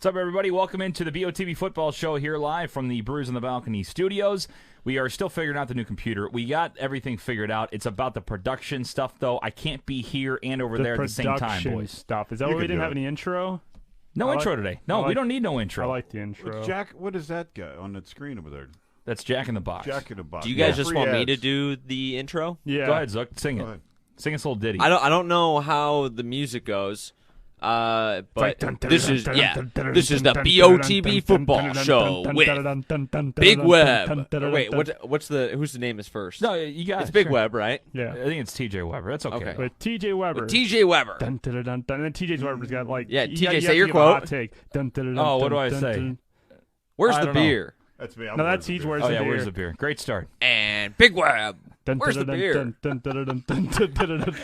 What's up, everybody? Welcome into the BOTB Football Show here live from the Brews on the Balcony studios. We are still figuring out the new computer. We got everything figured out. It's about the production stuff, though. I can't be here and over there at the same time, boys. Stuff. Is that why we didn't have any intro? No intro today. No, we don't need no intro. I like the intro. Jack, what is that guy on that screen over there? That's Jack in the Box. Jack in the Box. Do you guys just want me to do the intro? Yeah. Go ahead, Zook. Sing it. Sing us a little ditty. I don't know how the music goes. But this is the BOTB Football Show with Big Web. Wait, who's the name is first? No, you got it's Big Web, right? Yeah, I think it's TJ Weber. That's okay. With TJ Weber. With TJ Weber. And then TJ Weber's got like TJ, say your quote. What do I say? Where's the beer? That's me. No, that's Teach. Where's the beer? Where's the beer? Great start. And Big Web. Where's the beer?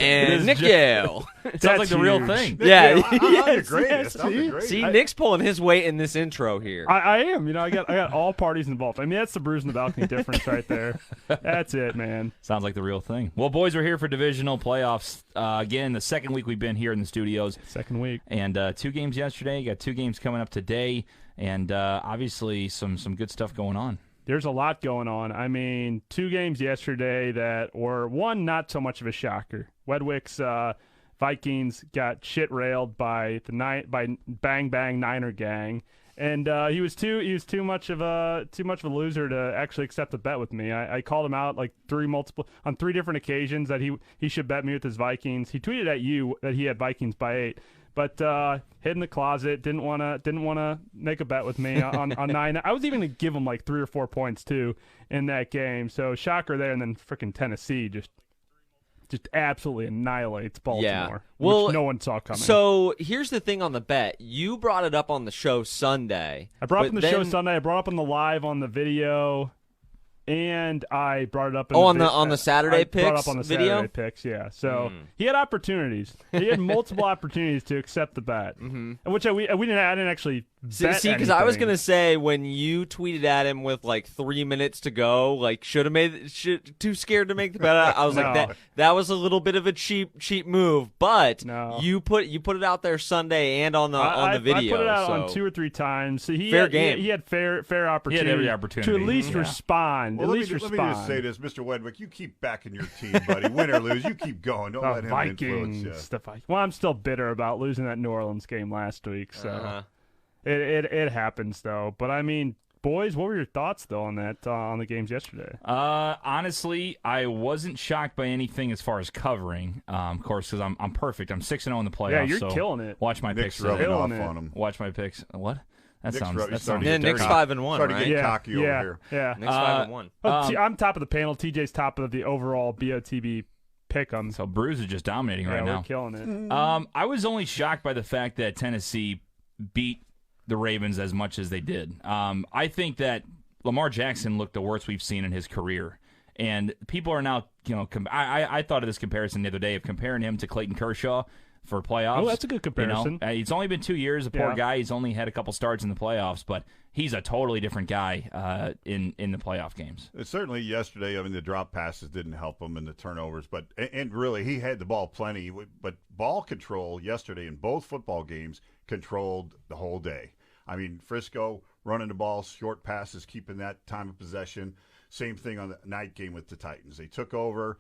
And Nick Yale. Sounds like the real thing. Yeah. See, Nick's pulling his weight in this intro here. I am. I got all parties involved. I mean, that's the Brews in the Balcony difference right there. That's it, man. Sounds like the real thing. Well, boys, we're here for divisional playoffs. Again, the second week we've been here in the studios. Second week. And 2 games yesterday. Got 2 games coming up today. And obviously some good stuff going on. There's a lot going on. I mean, 2 games yesterday that were, one, not so much of a shocker. Wedwick's Vikings got shit railed by Bang Bang Niner gang, and he was too much of a loser to actually accept a bet with me. I called him out like on 3 different occasions that he should bet me with his Vikings. He tweeted at you that he had Vikings by 8. But hid in the closet, didn't wanna make a bet with me on 9. I was even gonna give him like 3 or 4 points too in that game. So shocker there, and then freaking Tennessee just absolutely annihilates Baltimore, which no one saw coming. So here's the thing on the bet: you brought it up on the show Sunday. I brought up on the show Sunday. I brought up on the live on the video. And I brought it up on the Saturday picks brought up on the video? Saturday picks, yeah. So he had opportunities. He had multiple opportunities to accept the bet, which I didn't actually bet. See, because I was gonna say when you tweeted at him with like 3 minutes to go, like too scared to make the bet. I was like that was a little bit of a cheap move, but you put it out there Sunday and on the video. I put it out on 2 or 3 times. So fair game. He had fair opportunity. He had every opportunity to at least respond. Well, let me just say this, Mr. Wedwick. You keep backing your team, buddy. Win or lose, you keep going. Don't let him influence you. Well, I'm still bitter about losing that New Orleans game last week. So it happens, though. But I mean, boys, what were your thoughts though on that on the games yesterday? Honestly, I wasn't shocked by anything as far as covering. Of course, because I'm perfect. I'm 6-0 in the playoffs. Yeah, you're killing it. Watch my Nick's picks. rubbing off on him. Watch my picks. What? That sounds yeah, Nick's 5-1, starting right? to get cocky over here. Yeah, Nick's 5-1. I'm top of the panel. TJ's top of the overall BOTB pick'em. So Brews is just dominating right now. We're killing it. I was only shocked by the fact that Tennessee beat the Ravens as much as they did. I think that Lamar Jackson looked the worst we've seen in his career. And people are now, I thought of this comparison the other day of comparing him to Clayton Kershaw for playoffs. Oh, that's a good comparison. It's only been 2 years. The poor guy, he's only had a couple starts in the playoffs, but he's a totally different guy in the playoff games. Certainly yesterday, I mean, the drop passes didn't help him and the turnovers, and really he had the ball plenty, but ball control yesterday in both football games controlled the whole day. I mean, Frisco running the ball, short passes, keeping that time of possession. Same thing on the night game with the Titans. They took over,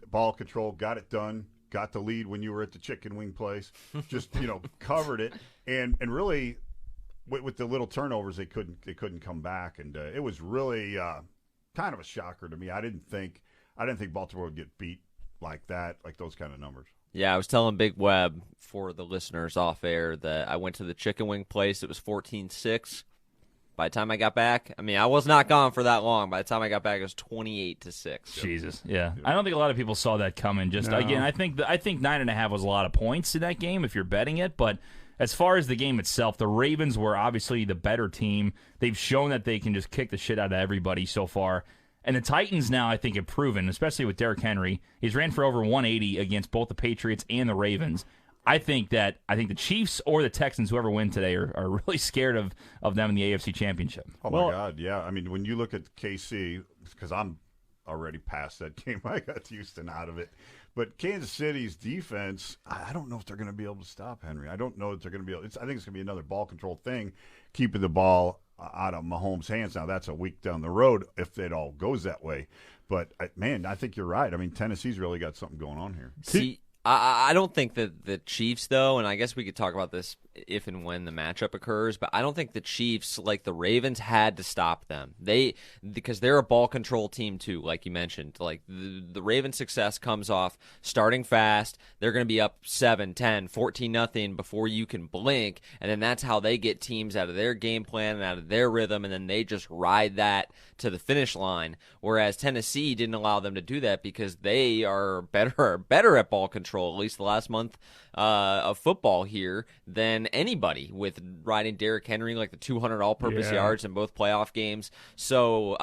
ball control, got it done. Got the lead when you were at the chicken wing place, just covered it, and really with the little turnovers they couldn't come back, and it was really kind of a shocker to me. I didn't think Baltimore would get beat like that, like those kind of numbers. Yeah, I was telling Big Web for the listeners off air that I went to the chicken wing place. It was 14-6. By the time I got back, I mean, I was not gone for that long. By the time I got back, it was 28-6. Jesus, yeah. I don't think a lot of people saw that coming. Again, I think 9.5 was a lot of points in that game if you're betting it. But as far as the game itself, the Ravens were obviously the better team. They've shown that they can just kick the shit out of everybody so far. And the Titans now, I think, have proven, especially with Derrick Henry, he's ran for over 180 against both the Patriots and the Ravens. I think the Chiefs or the Texans, whoever win today, are really scared of them in the AFC Championship. Oh, my God, yeah. I mean, when you look at KC, because I'm already past that game. I got Houston out of it. But Kansas City's defense, I don't know if they're going to be able to stop Henry. I don't know if they're going to be able. I think it's going to be another ball control thing, keeping the ball out of Mahomes' hands. Now, that's a week down the road if it all goes that way. But, man, I think you're right. I mean, Tennessee's really got something going on here. See, I don't think that the Chiefs, though, and I guess we could talk about this if and when the matchup occurs, but I don't think the Chiefs, like the Ravens, had to stop them. Because they're a ball control team, too, like you mentioned. Like, the Ravens' success comes off starting fast. They're going to be up 7, 10, 14-0 before you can blink, and then that's how they get teams out of their game plan and out of their rhythm, and then they just ride that to the finish line, whereas Tennessee didn't allow them to do that because they are better at ball control, at least the last month of football here, than anybody, with riding Derrick Henry like the 200 all-purpose yards in both playoff games. So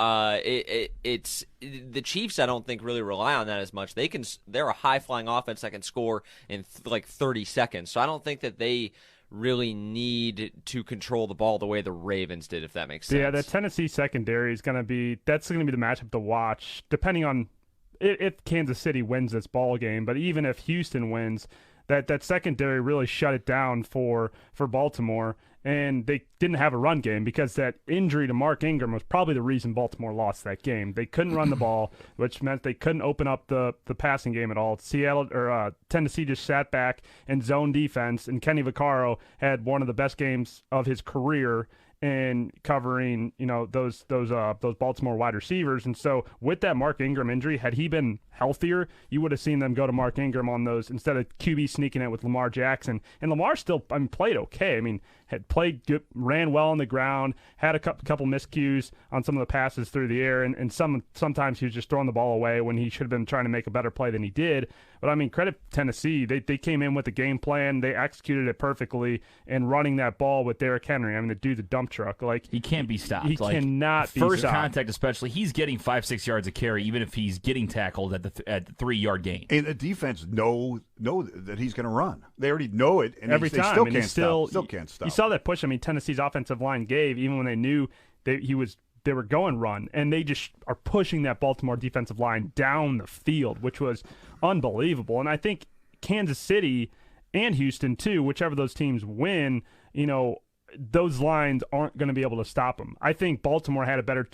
it's the Chiefs, I don't think, really rely on that as much. They're a high-flying offense that can score in like 30 seconds. So I don't think that they really need to control the ball the way the Ravens did, if that makes sense. Yeah, the Tennessee secondary is going to be the matchup to watch, depending on if Kansas City wins this ball game. But even if Houston wins, that secondary really shut it down for Baltimore. And they didn't have a run game because that injury to Mark Ingram was probably the reason Baltimore lost that game. They couldn't run the ball, which meant they couldn't open up the passing game at all. Tennessee just sat back and zone defense, and Kenny Vaccaro had one of the best games of his career in covering, those Baltimore wide receivers. And so with that Mark Ingram injury, had he been healthier, you would have seen them go to Mark Ingram on those instead of QB sneaking it with Lamar Jackson. And Lamar still, played okay. Had played good, ran well on the ground, had a couple miscues on some of the passes through the air, and sometimes he was just throwing the ball away when he should have been trying to make a better play than he did. But credit Tennessee. They came in with a game plan. They executed it perfectly, and running that ball with Derrick Henry. The dude's a dump truck. Like, he can't be stopped. He cannot be stopped. First contact especially, he's getting 5-6 yards a carry, even if he's getting tackled at the 3-yard gain. And the defense know that he's going to run. They already know it, and every they time. Still can't stop. You saw that push. Tennessee's offensive line gave, even when they knew they were going run, and they just are pushing that Baltimore defensive line down the field, which was unbelievable. And I think Kansas City and Houston too, whichever those teams win, those lines aren't going to be able to stop them. I think Baltimore had a better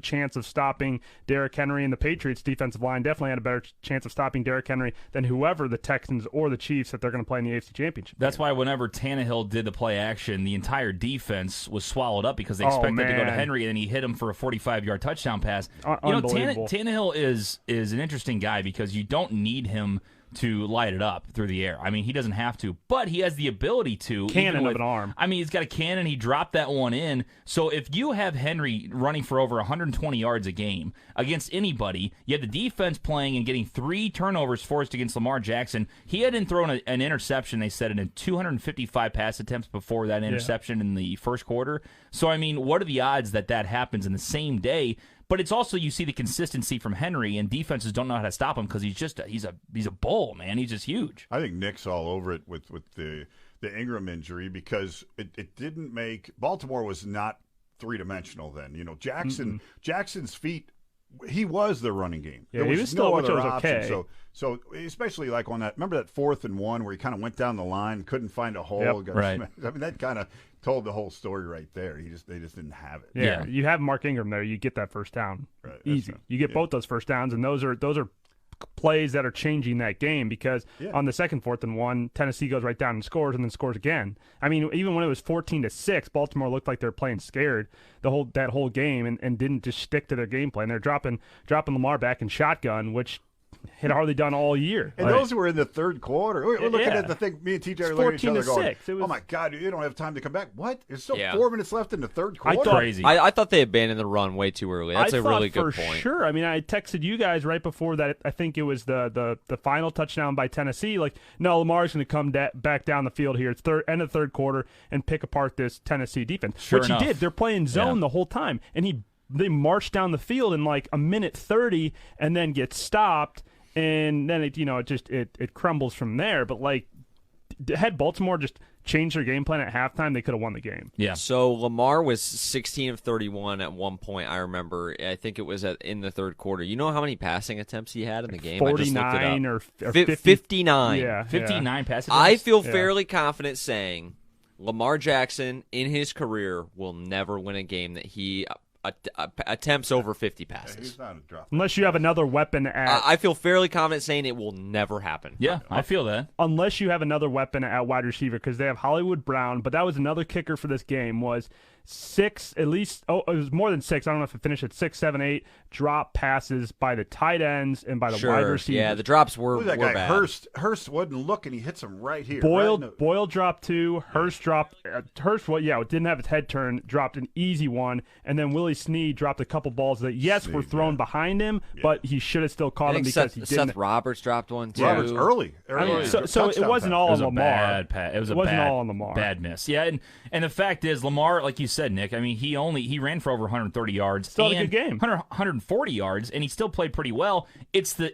chance of stopping Derrick Henry, and the Patriots defensive line definitely had a better chance of stopping Derrick Henry than whoever the Texans or the Chiefs that they're going to play in the AFC Championship. That's why whenever Tannehill did the play action, the entire defense was swallowed up because they expected to go to Henry, and then he hit him for a 45-yard touchdown pass. Unbelievable. Tannehill is an interesting guy because you don't need him to light it up through the air. He doesn't have to, but he has the ability to. Cannon of an arm. He's got a cannon. He dropped that one in. So if you have Henry running for over 120 yards a game against anybody, you have the defense playing and getting 3 turnovers forced against Lamar Jackson. He hadn't thrown an interception, they said, in 255 pass attempts before that interception in the first quarter. So, what are the odds that happens in the same day? But it's also, you see the consistency from Henry, and defenses don't know how to stop him because he's a bull, man. He's just huge. I think Nick's all over it with the Ingram injury because it didn't make – Baltimore was not three-dimensional then. Jackson's feet – he was the running game. Yeah, there was he was still, no other which was option. okay. So especially like on that – remember that 4th and 1 where he kind of went down the line, couldn't find a hole. Yep. Right. That kind of – told the whole story right there. They just didn't have it. Yeah, you have Mark Ingram there, you get that first down easy. You get both those first downs, and those are plays that are changing that game because on the second 4th and 1, Tennessee goes right down and scores, and then scores again. Even when it was 14-6, Baltimore looked like they were playing scared that whole game and didn't just stick to their game plan. They're dropping Lamar back in shotgun, which had hardly done all year. And those were in the third quarter. We're looking at the thing. Me and TJ are looking at each other going, oh, my God, you don't have time to come back. What? There's still 4 minutes left in the third quarter? Crazy. I thought they abandoned the run way too early. That's a really good point. Sure. I texted you guys right before that. I think it was the final touchdown by Tennessee. Like, no, Lamar's going to come back down the field here. It's end of the third quarter and pick apart this Tennessee defense. Sure which enough. he did. They're playing zone the whole time. And they marched down the field in like a minute 30 and then get stopped. And then it crumbles from there. But like, had Baltimore just changed their game plan at halftime, they could have won the game. Yeah. So Lamar was 16 of 31 at one point, I remember. I think it was in the third quarter. You know how many passing attempts he had in the game? 49 or 50. 59. Yeah. 59 passing attempts? I feel fairly confident saying Lamar Jackson in his career will never win a game that he attempts over 50 passes. He's not a drop. Unless you have another weapon at... I feel fairly confident saying it will never happen. Yeah, I feel that. Unless you have another weapon at wide receiver, because they have Hollywood Brown, but that was another kicker for this game, was 6, at least, it was more than 6, I don't know if it finished at 6, 7, 8 drop passes by the tight ends and by the wide receivers. Yeah, the drops were, Who's that were guy? bad. Hurst wasn't looking. He hits him right here. Boyle dropped 2. Hurst dropped. Hurst, didn't have his head turned. Dropped an easy one, and then Willie Snead dropped a couple balls that were thrown behind him, but he should have still caught him because he didn't. Seth Roberts dropped one too. Roberts early. I mean, so it wasn't all on Lamar. It wasn't all on Lamar. Bad miss. Yeah, and the fact is, Lamar, like you said, Nick. I mean, he ran for over 130 yards. Still had a good game. 140 yards, and he still played pretty well. It's the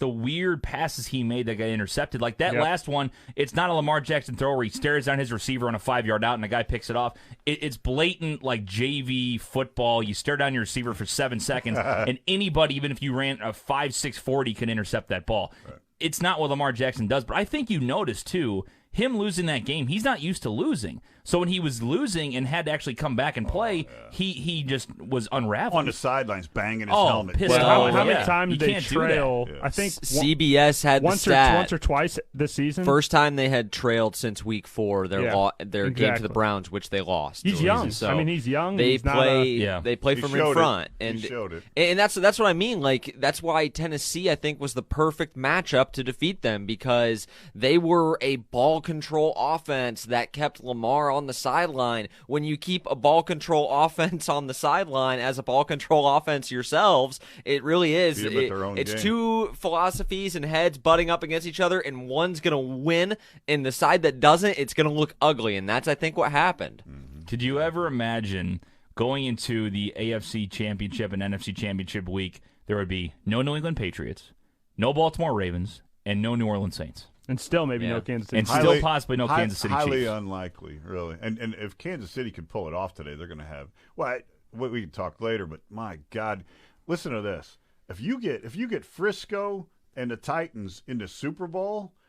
weird passes he made that got intercepted. Like that last one, it's not a Lamar Jackson throw where he stares down his receiver on a 5-yard out and the guy picks it off. It's blatant like JV football. You stare down your receiver for 7 seconds, and anybody, even if you ran a 5.6 40, can intercept that ball. Right. It's not what Lamar Jackson does, but I think you noticed too, him losing that game, he's not used to losing. So when he was losing and had to actually come back and play, he just was unraveled. On the sidelines, banging his helmet. Pissed off. How many times did they trail? I think CBS had once the stat. Once or twice this season. First time they had trailed since week 4, their game to the Browns, which they lost. He's young. So I mean, he's young. They play from in front, he showed it. And that's what I mean. Like that's why Tennessee, I think, was the perfect matchup to defeat them because they were a ball control offense that kept Lamar on the sideline. When you keep a ball control offense on the sideline as a ball control offense yourselves, it really is. It's game. Two philosophies and heads butting up against each other, and one's going to win, and the side that doesn't, it's going to look ugly, and that's, I think, what happened. Mm-hmm. Could you ever imagine going into the AFC Championship and NFC Championship week, there would be no New England Patriots, no Baltimore Ravens, and no New Orleans Saints? And still maybe no Kansas City. And still possibly no Kansas City Chiefs. Highly unlikely, really. And if Kansas City could pull it off today, they're going to have – well, we can talk later, but my God, listen to this. If you get Frisco and the Titans in the Super Bowl –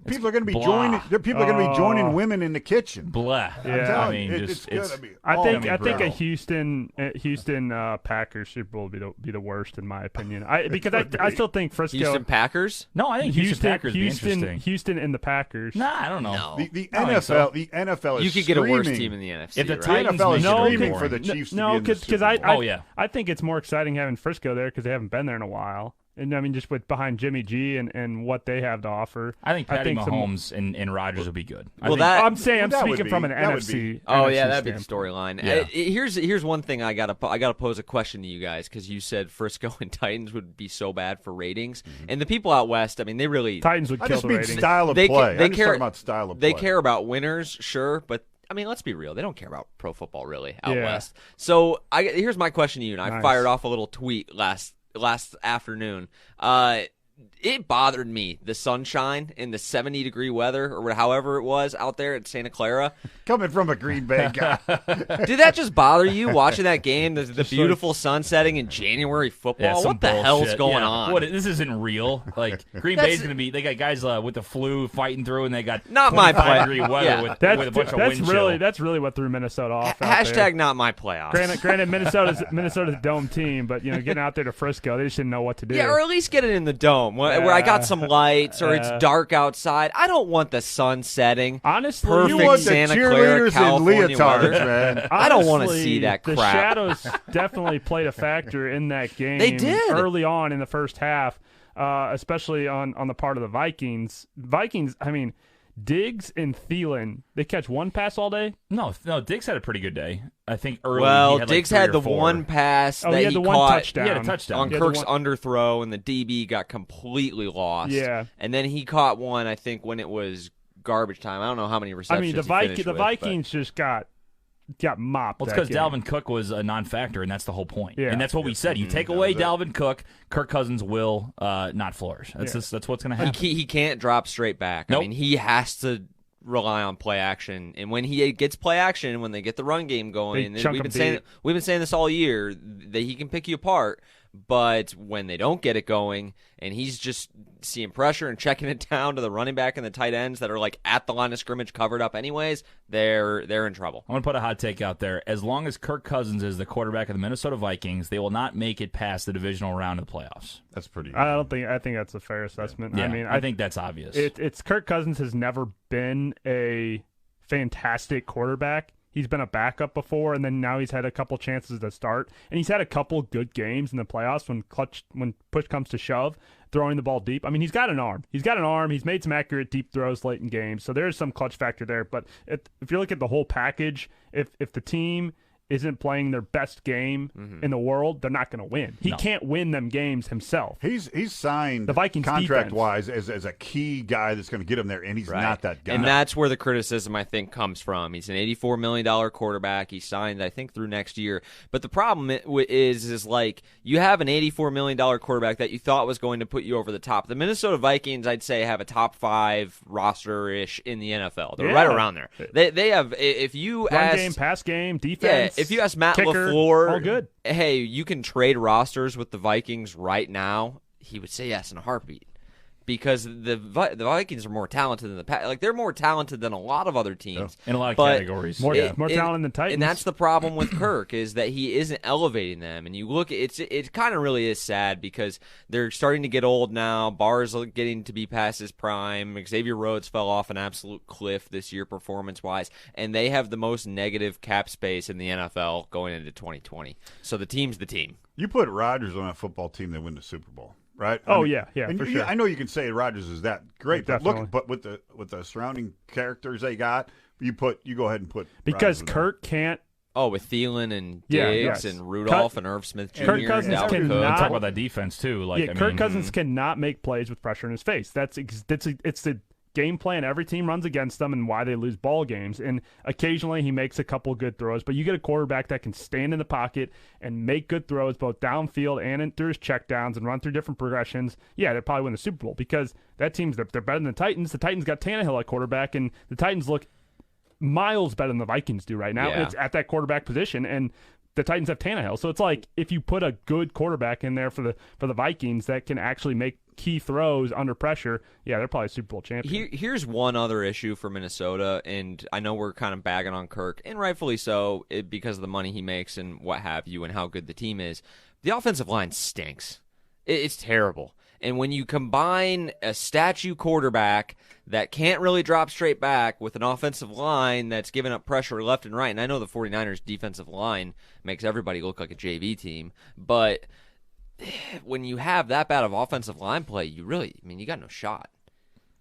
people are going to be joining. People are going to be joining women in the kitchen. Blah. Yeah. I mean, it's going to be. I think a Houston Packers Super Bowl would be the worst in my opinion. I still think Frisco Houston Packers. No, I think Houston Packers would be interesting. Houston and the Packers. Nah, I don't know. No. The NFL is you could get a worse team in the NFC. If the Titans NFL is screaming for the Chiefs. Because I think it's more exciting having Frisco there because they haven't been there in a while. And I mean, just behind Jimmy G and what they have to offer. I think Mahomes and Rodgers will be good. I'm speaking from an NFC. Oh NFC yeah, that'd be the standpoint. storyline. Yeah. Here's one thing I gotta pose a question to you guys because you said Frisco and Titans would be so bad for ratings, and the people out west, I mean, they really Titans would kill the ratings. Style of play. They care about style of play. They care about winners, sure, but. I mean, let's be real. They don't care about pro football really out Yeah. west. So here's my question to you, and I Nice. fired off a little tweet last afternoon. It bothered me, the sunshine and the 70-degree weather, or however it was out there at Santa Clara. Coming from a Green Bay guy. Did that just bother you, watching that game, the beautiful sun setting in January football? Yeah, what the hell's going on? This isn't real. Like, Green Bay's going to be – they got guys with the flu fighting through, and they got not my play. 25-degree weather with a bunch of wind chill. That's really what threw Minnesota off. Hashtag not my playoffs. Granted, Minnesota's a dome team, but getting out there to Frisco, they just didn't know what to do. Yeah, or at least get it in the dome where I got some lights or it's dark outside. I don't want the sun setting. Honestly, perfect you want Santa the Clara, cheerleaders California in leotards, weather. man. I don't want to see that crap. The shadows definitely played a factor in that game. They did early on in the first half, especially on the part of the Vikings. I mean, Diggs and Thielen, they catch one pass all day? No, Diggs had a pretty good day. I think early. Well, he had Diggs like had the 3 or 4. one pass that he had the one caught. touchdown. He had a touchdown On Kirk's underthrow, and the DB got completely lost. Yeah. And then he caught one, I think, when it was garbage time. I don't know how many receptions I mean, the Vikings just got got mopped. Well, it's because Dalvin Cook was a non-factor, and that's the whole point. Yeah. And that's what we said. You take away Dalvin Cook, Kirk Cousins will not flourish. That's what's going to happen. He can't drop straight back. Nope. I mean, he has to rely on play action, and when he gets play action, when they get the run game going, and we've been saying this all year that he can pick you apart. But when they don't get it going, and he's just seeing pressure and checking it down to the running back and the tight ends that are like at the line of scrimmage covered up anyways, they're in trouble. I'm going to put a hot take out there. As long as Kirk Cousins is the quarterback of the Minnesota Vikings, they will not make it past the divisional round of the playoffs. That's pretty. I think that's a fair assessment. Yeah, I mean, I think that's obvious. It's Kirk Cousins has never been a fantastic quarterback. He's been a backup before, and then now he's had a couple chances to start, and he's had a couple good games in the playoffs when push comes to shove, throwing the ball deep. I mean, he's got an arm. He's made some accurate deep throws late in games, so there's some clutch factor there. But if you look at the whole package, if the team isn't playing their best game in the world, they're not going to win. He can't win them games himself. He's signed the Vikings contract-wise as a key guy that's going to get him there, and he's not that guy. And that's where the criticism, I think, comes from. He's an $84 million quarterback. He's signed, I think, through next year. But the problem is like you have an $84 million quarterback that you thought was going to put you over the top. The Minnesota Vikings, I'd say, have a top 5 roster-ish in the NFL. They're right around there. They have, if you run game, pass game, defense. If you ask Matt kicker, LaFleur, all good. Hey, you can trade rosters with the Vikings right now, he would say yes in a heartbeat. Because the Vikings are more talented than they're more talented than a lot of other teams in a lot of categories. More talented than Titans, and that's the problem with Kirk is that he isn't elevating them. And you look, it kind of really is sad because they're starting to get old now. Barr's getting to be past his prime. Xavier Rhodes fell off an absolute cliff this year performance wise, and they have the most negative cap space in the NFL going into 2020. So the team's the team. You put Rodgers on a football team that win the Super Bowl. Right? Yeah, and for sure. I know you can say Rodgers is that great, but with the surrounding characters they got, you go ahead and put because Kirk can't. Oh, with Thielen and Diggs and Rudolph and Irv Smith Jr. Kirk Cousins cannot talk about that defense too. Kirk Cousins cannot make plays with pressure in his face. It's the game plan every team runs against them and why they lose ball games. And occasionally he makes a couple good throws, but you get a quarterback that can stand in the pocket and make good throws both downfield and through his checkdowns and run through different progressions. Yeah, they'll probably win the Super Bowl because that team's they're better than the Titans. The Titans got Tannehill at quarterback, and the Titans look miles better than the Vikings do right now. Yeah. It's at that quarterback position, and the Titans have Tannehill. So it's like if you put a good quarterback in there for the Vikings that can actually make key throws under pressure, yeah, they're probably Super Bowl champion. Here's one other issue for Minnesota, and I know we're kind of bagging on Kirk, and rightfully so, because of the money he makes and what have you and how good the team is. The offensive line stinks. It's terrible. And when you combine a statue quarterback that can't really drop straight back with an offensive line that's giving up pressure left and right, and I know the 49ers defensive line makes everybody look like a JV team, but when you have that bad of offensive line play, you got no shot.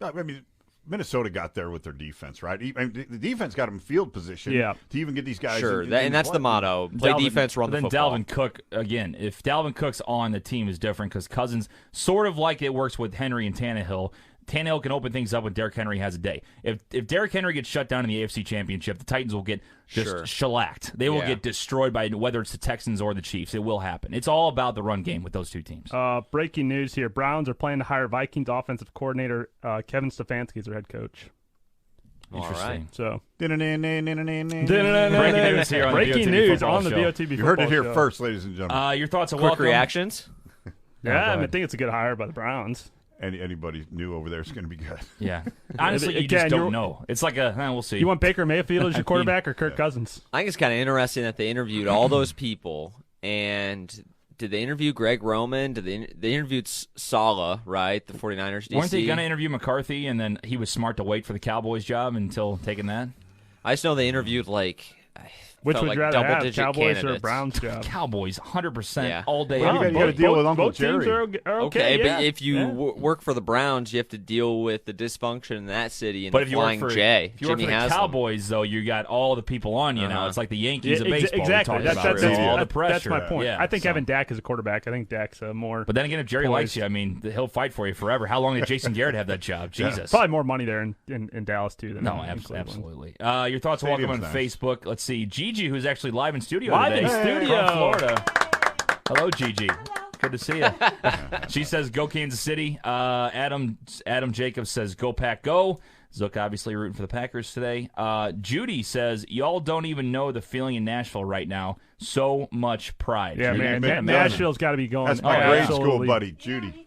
I mean, Minnesota got there with their defense, right? The defense got them field position to even get these guys. Sure, and that's the motto. Play defense, run the football. Then Dalvin Cook, again, if Dalvin Cook's on, the team is different because Cousins, sort of like it works with Henry and Tannehill, Tannehill can open things up when Derrick Henry has a day. If Derrick Henry gets shut down in the AFC Championship, the Titans will get just shellacked. They will get destroyed by whether it's the Texans or the Chiefs. It will happen. It's all about the run game with those two teams. Breaking news here. Browns are planning to hire Vikings offensive coordinator Kevin Stefanski as their head coach. Interesting. Right. So breaking news here on breaking news on the BOTB. You heard it here first, ladies and gentlemen. Your thoughts are quick welcome. reactions. Yeah, I think it's a good hire by the Browns. Anybody new over there is going to be good. Yeah. Honestly, you just don't know. It's like we'll see. You want Baker Mayfield as your quarterback or Kirk Cousins? I think it's kind of interesting that they interviewed all those people, and did they interview Greg Roman? They interviewed Saleh, right? The 49ers DC. Weren't they going to interview McCarthy, and then he was smart to wait for the Cowboys job until taking that? I just know they interviewed Which would you rather have, Cowboys candidates. or Browns job? Cowboys, 100% all day. Well, you got to deal with Uncle Jerry. Teams are okay, but if you work for the Browns, you have to deal with the dysfunction in that city and but the if you work for, J. If you work for the Cowboys, though, you got all the people on you now. It's like the Yankees of baseball. Exactly. That's all the pressure. That's my point. Yeah, I think having Dak as a quarterback, I think Dak's more. But then again, if Jerry likes you, he'll fight for you forever. How long did Jason Garrett have that job? Jesus. Probably more money there in Dallas, too. Than absolutely. Your thoughts are welcome on Facebook. Let's see. Gigi, who's actually live in studio Live today. in studio. From Florida. Hello, Gigi. Good to see you. She says, go Kansas City. Adam Jacobs says, go Pack, go. Zook obviously rooting for the Packers today. Judy says, y'all don't even know the feeling in Nashville right now. So much pride. Yeah, Judy, man. Nashville's got to be going. That's my grade school buddy, Judy.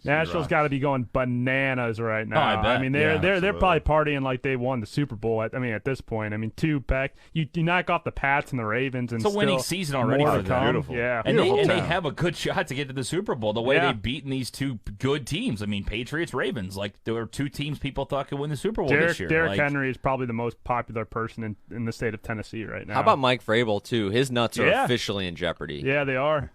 Nashville's got to be going bananas right now. I bet. I mean, they're probably partying like they won the Super Bowl. At this point, I mean, you knock off the Pats and the Ravens, and it's a winning season already more for to them. come. Beautiful. Yeah, And Beautiful they town. have a good shot to get to the Super Bowl. The way they've beaten these two good teams. I mean, Patriots, Ravens. Like, there were two teams people thought could win the Super Bowl this year. Derrick Henry is probably the most popular person in the state of Tennessee right now. How about Mike Vrabel, too? His nuts are Yeah. officially in jeopardy. Yeah, they are.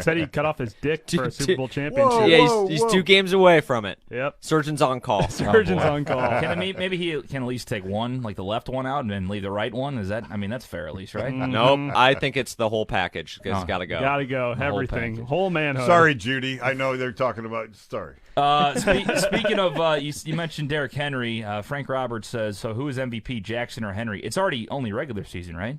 Said he cut off his dick for a Super Bowl championship. Whoa. Yeah, he's 2 games away from it. Yep. Surgeon's on call. Surgeon's on call. Maybe he can at least take one, like the left one out, and then leave the right one. Is that? I mean, that's fair at least, right? Nope. I think it's the whole package. It's got to go. Gotta go. whole Everything. package. Whole manhood. Sorry, Judy. I know they're talking about. Sorry. Speaking of, you mentioned Derrick Henry. Frank Roberts says, so who is MVP, Jackson or Henry? It's already only regular season, right?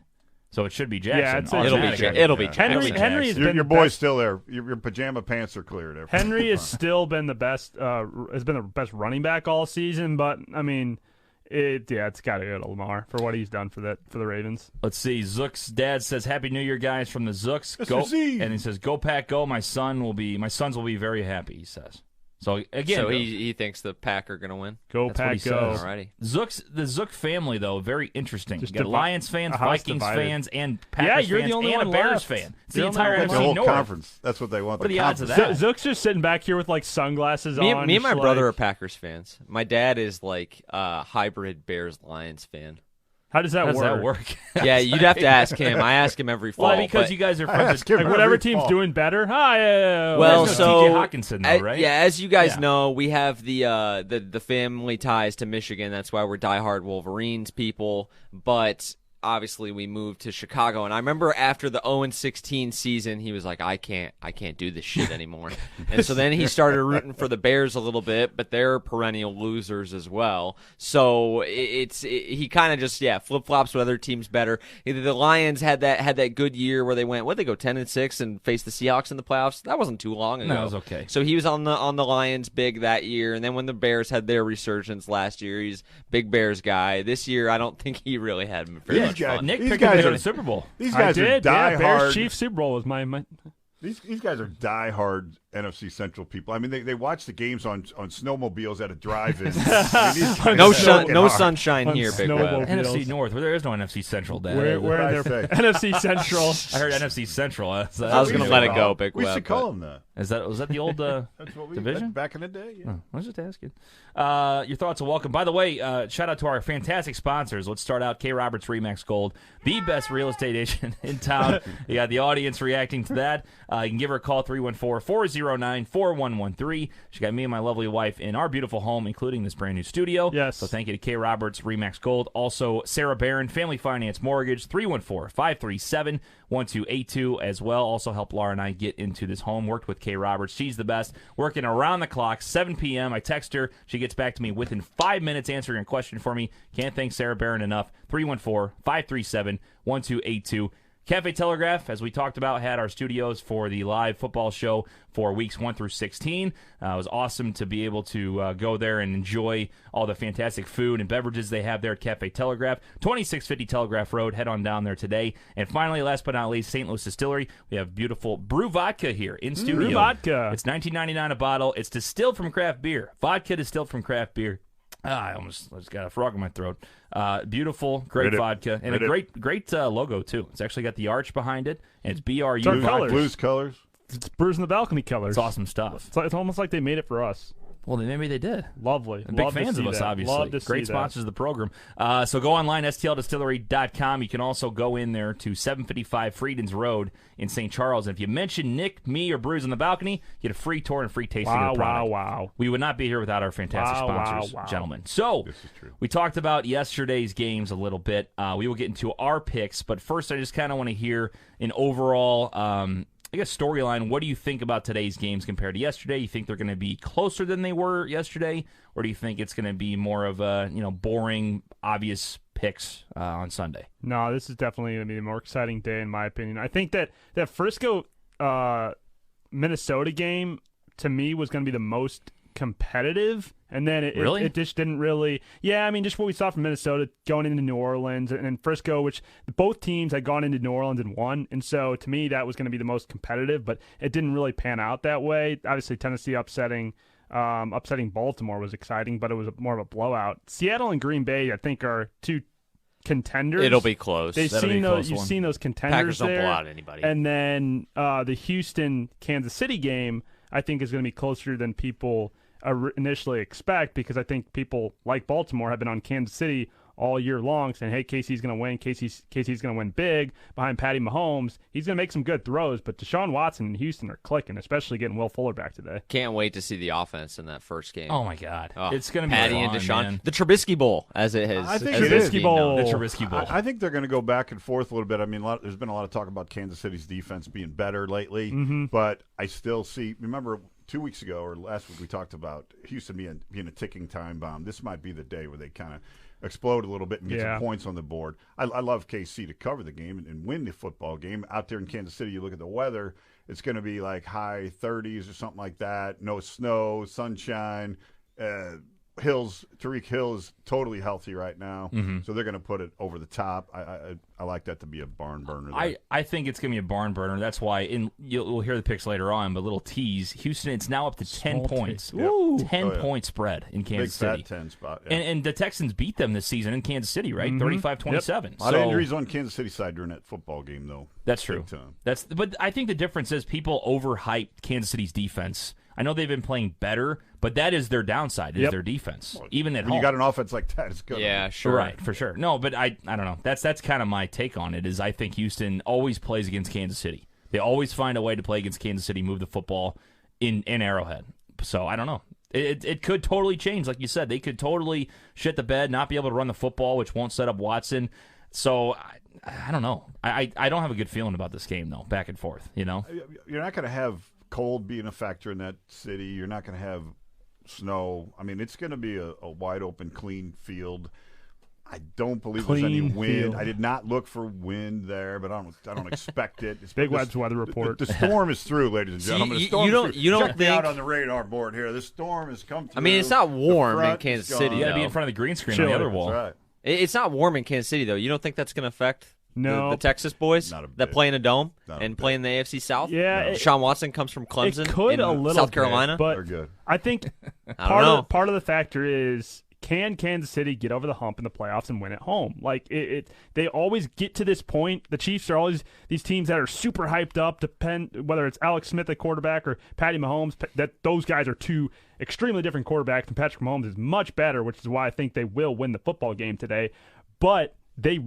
So it should be Jackson. Yeah, it'll be automatically. it'll be Henry Jackson. has Your been the boy's best. still there. Your pajama pants are cleared. Henry has still been the best. Has been the best running back all season. But I mean, it's got to go to Lamar for what he's done for the Ravens. Let's see. Zook's dad says, "Happy New Year, guys!" From the Zooks. Mr. Go, Z. and he says, "Go Pack, go! My sons will be very happy." He says. So again, So he thinks the Pack are going to win? Go That's what Pack, he go! says. Alrighty. The Zook family, though, very interesting. Just You got Lions fans, a house Vikings divided. fans, and Packers you're fans, the only and one a Bears left. fan. It's You're the the only entire one The NFC whole North. conference. That's what they want. What are the odds of conference. that? Zook's just sitting back here with like sunglasses on. Me and my just brother are like, Packers fans. My dad is like a hybrid Bears-Lions fan. How does that How does work? that work? Yeah, you'd have to ask him. I ask him every fall. Well, because but- you guys are I friends. ask him Like every whatever team's fall. doing better. Yeah. Well, There's no so TJ Hawkinson, though, right? Yeah, as you guys Yeah. know, we have the family ties to Michigan. That's why we're diehard Wolverines people. But obviously, we moved to Chicago, and I remember after the 0-16 season, he was like, "I can't do this shit anymore." And so then he started rooting for the Bears a little bit, but they're perennial losers as well. So he kind of just flip flops with other teams better. The Lions had that good year where they went, they go 10-6 and faced the Seahawks in the playoffs. That wasn't too long ago. No, it was okay. So he was on the Lions big that year, and then when the Bears had their resurgence last year, he's big Bears guy. This year, I don't think he really had very much fun. Nick These picked him to guys go are- to the Super Bowl. These I guys are did. Yeah, Bears diehard. Chiefs Super Bowl was my These guys are diehard NFC Central people. I mean, they watch the games on snowmobiles at a drive-in. I mean, these guys No are working no hard. sunshine On here, Big snowball. Web. Deals. NFC North, where there is no NFC Central, Dad. We're in I their say? NFC Central. I heard NFC Central. I was going to let it go, Big We Web. should call them that. Was that the old That's what we division? back in the day. Yeah. I was just asking. Your thoughts are welcome. By the way, shout out to our fantastic sponsors. Let's start out K. Roberts Remax Gold, the best real estate agent in town. You got the audience reacting to that. You can give her a call, 314-409-4113. She got me and my lovely wife in our beautiful home, including this brand new studio. Yes. So thank you to K. Roberts Remax Gold. Also, Sarah Barron, Family Finance Mortgage, 314-537-1282 as well. Also helped Laura and I get into this home. Worked with K. Roberts. She's the best. Working around the clock, 7 p.m. I text her. She gets back to me within 5 minutes answering a question for me. Can't thank Sarah Barron enough. 314-537-1282. Cafe Telegraph, as we talked about, had our studios for the live football show for weeks 1 through 16. It was awesome to be able to go there and enjoy all the fantastic food and beverages they have there at Cafe Telegraph. 2650 Telegraph Road. Head on down there today. And finally, last but not least, St. Louis Distillery. We have beautiful Brew Vodka here in studio. Brew Vodka. It's $19.99 a bottle. It's distilled from craft beer. Vodka distilled from craft beer. I just got a frog in my throat. Beautiful, great Read it. vodka, and Read a it. great logo too. It's actually got the arch behind it, and it's BRU. It's our colors. Blues colors. It's Bruise in the Balcony Killers. It's awesome stuff. It's almost like they made it for us. Well, then maybe they did. Lovely. Big Love to fans see of us, that. obviously. Love to see Great that. sponsors of the program. So go online, stldistillery.com. You can also go in there to 755 Friedens Road in St. Charles. And if you mention Nick, me, or Bruise on the Balcony, you get a free tour and free tasting of the product. Wow. We would not be here without our fantastic sponsors, wow. gentlemen. So This is true. we talked about yesterday's games a little bit. We will get into our picks, but first I just kind of want to hear an overall storyline. What do you think about today's games compared to yesterday? You think they're going to be closer than they were yesterday, or do you think it's going to be more of a boring, obvious picks on Sunday. No, this is definitely going to be a more exciting day, in my opinion. I think that Frisco Minnesota game, to me, was going to be the most competitive, and then it just didn't really. Yeah, I mean, just what we saw from Minnesota going into New Orleans, and then Frisco, which both teams had gone into New Orleans and won, and so to me that was going to be the most competitive, but it didn't really pan out that way. Obviously, Tennessee upsetting Baltimore was exciting, but it was more of a blowout. Seattle and Green Bay, I think, are two contenders. It'll be close. You've seen those contenders. Packers don't there. blow out anybody. And then the Houston Kansas City game, I think, is going to be closer than people initially expect, because I think people like Baltimore have been on Kansas City all year long saying, hey, KC's going to win. KC's going to win big behind Patty Mahomes. He's going to make some good throws, but Deshaun Watson and Houston are clicking, especially getting Will Fuller back today. Can't wait to see the offense in that first game. Oh, my God. It's going to be Patty fun, and Deshaun. man. The Trubisky Bowl, as it has. I think as it is is. being known. The Trubisky Bowl. I think they're going to go back and forth a little bit. I mean, there's been a lot of talk about Kansas City's defense being better lately, but I still see – remember – 2 weeks ago or last week we talked about Houston being a ticking time bomb. This might be the day where they kind of explode a little bit and get some points on the board. I love KC to cover the game and win the football game. Out there in Kansas City, you look at the weather, it's going to be like high 30s or something like that. No snow, sunshine. Tyreek Hill is totally healthy right now, so they're going to put it over the top. I like that to be a barn burner there. I think it's going to be a barn burner. That's why you'll hear the picks later on, but little tease. Houston, it's now up to 10 points. Ooh. 10-point spread in Kansas City. Big fat 10 spot. Yeah. And the Texans beat them this season in Kansas City, right? 35-27. A lot of injuries on Kansas City side during that football game, though. That's true. But I think the difference is people overhype Kansas City's defense. I know they've been playing better, but that is their downside, is their defense. Even at home. When you got an offense like that, it's good. Yeah, sure. Right, for sure. No, but I don't know. That's kind of my take on it, is I think Houston always plays against Kansas City. They always find a way to play against Kansas City, move the football in Arrowhead. So I don't know. It could totally change, like you said. They could totally shit the bed, not be able to run the football, which won't set up Watson. So I don't know. I don't have a good feeling about this game, though, back and forth, you know? You're not going to have cold being a factor in that city. You're not going to have snow. I mean, it's going to be a wide open, clean field. I don't believe there's any wind. Field. I did not look for wind there, but I don't expect it. It's Big Web's weather report. The storm is through, ladies and gentlemen. The storm is through. You don't Check me think out on the radar board here. The storm has come through. I mean, it's not warm in front Kansas is City. gone. You got to be though. in front of the green screen on the other wall. That's right. It's not warm in Kansas City, though. You don't think that's going to affect the Texas boys Not a bit. that play in a dome Not a and bit. play in the AFC South? Yeah, Deshaun Watson comes from Clemson it could in a little South bit, Carolina. but They're good. I think I don't know. part of the factor is, can Kansas City get over the hump in the playoffs and win at home? Like they always get to this point. The Chiefs are always these teams that are super hyped up. Whether it's Alex Smith at quarterback or Patty Mahomes, that those guys are two extremely different quarterbacks, and Patrick Mahomes is much better, which is why I think they will win the football game today. But they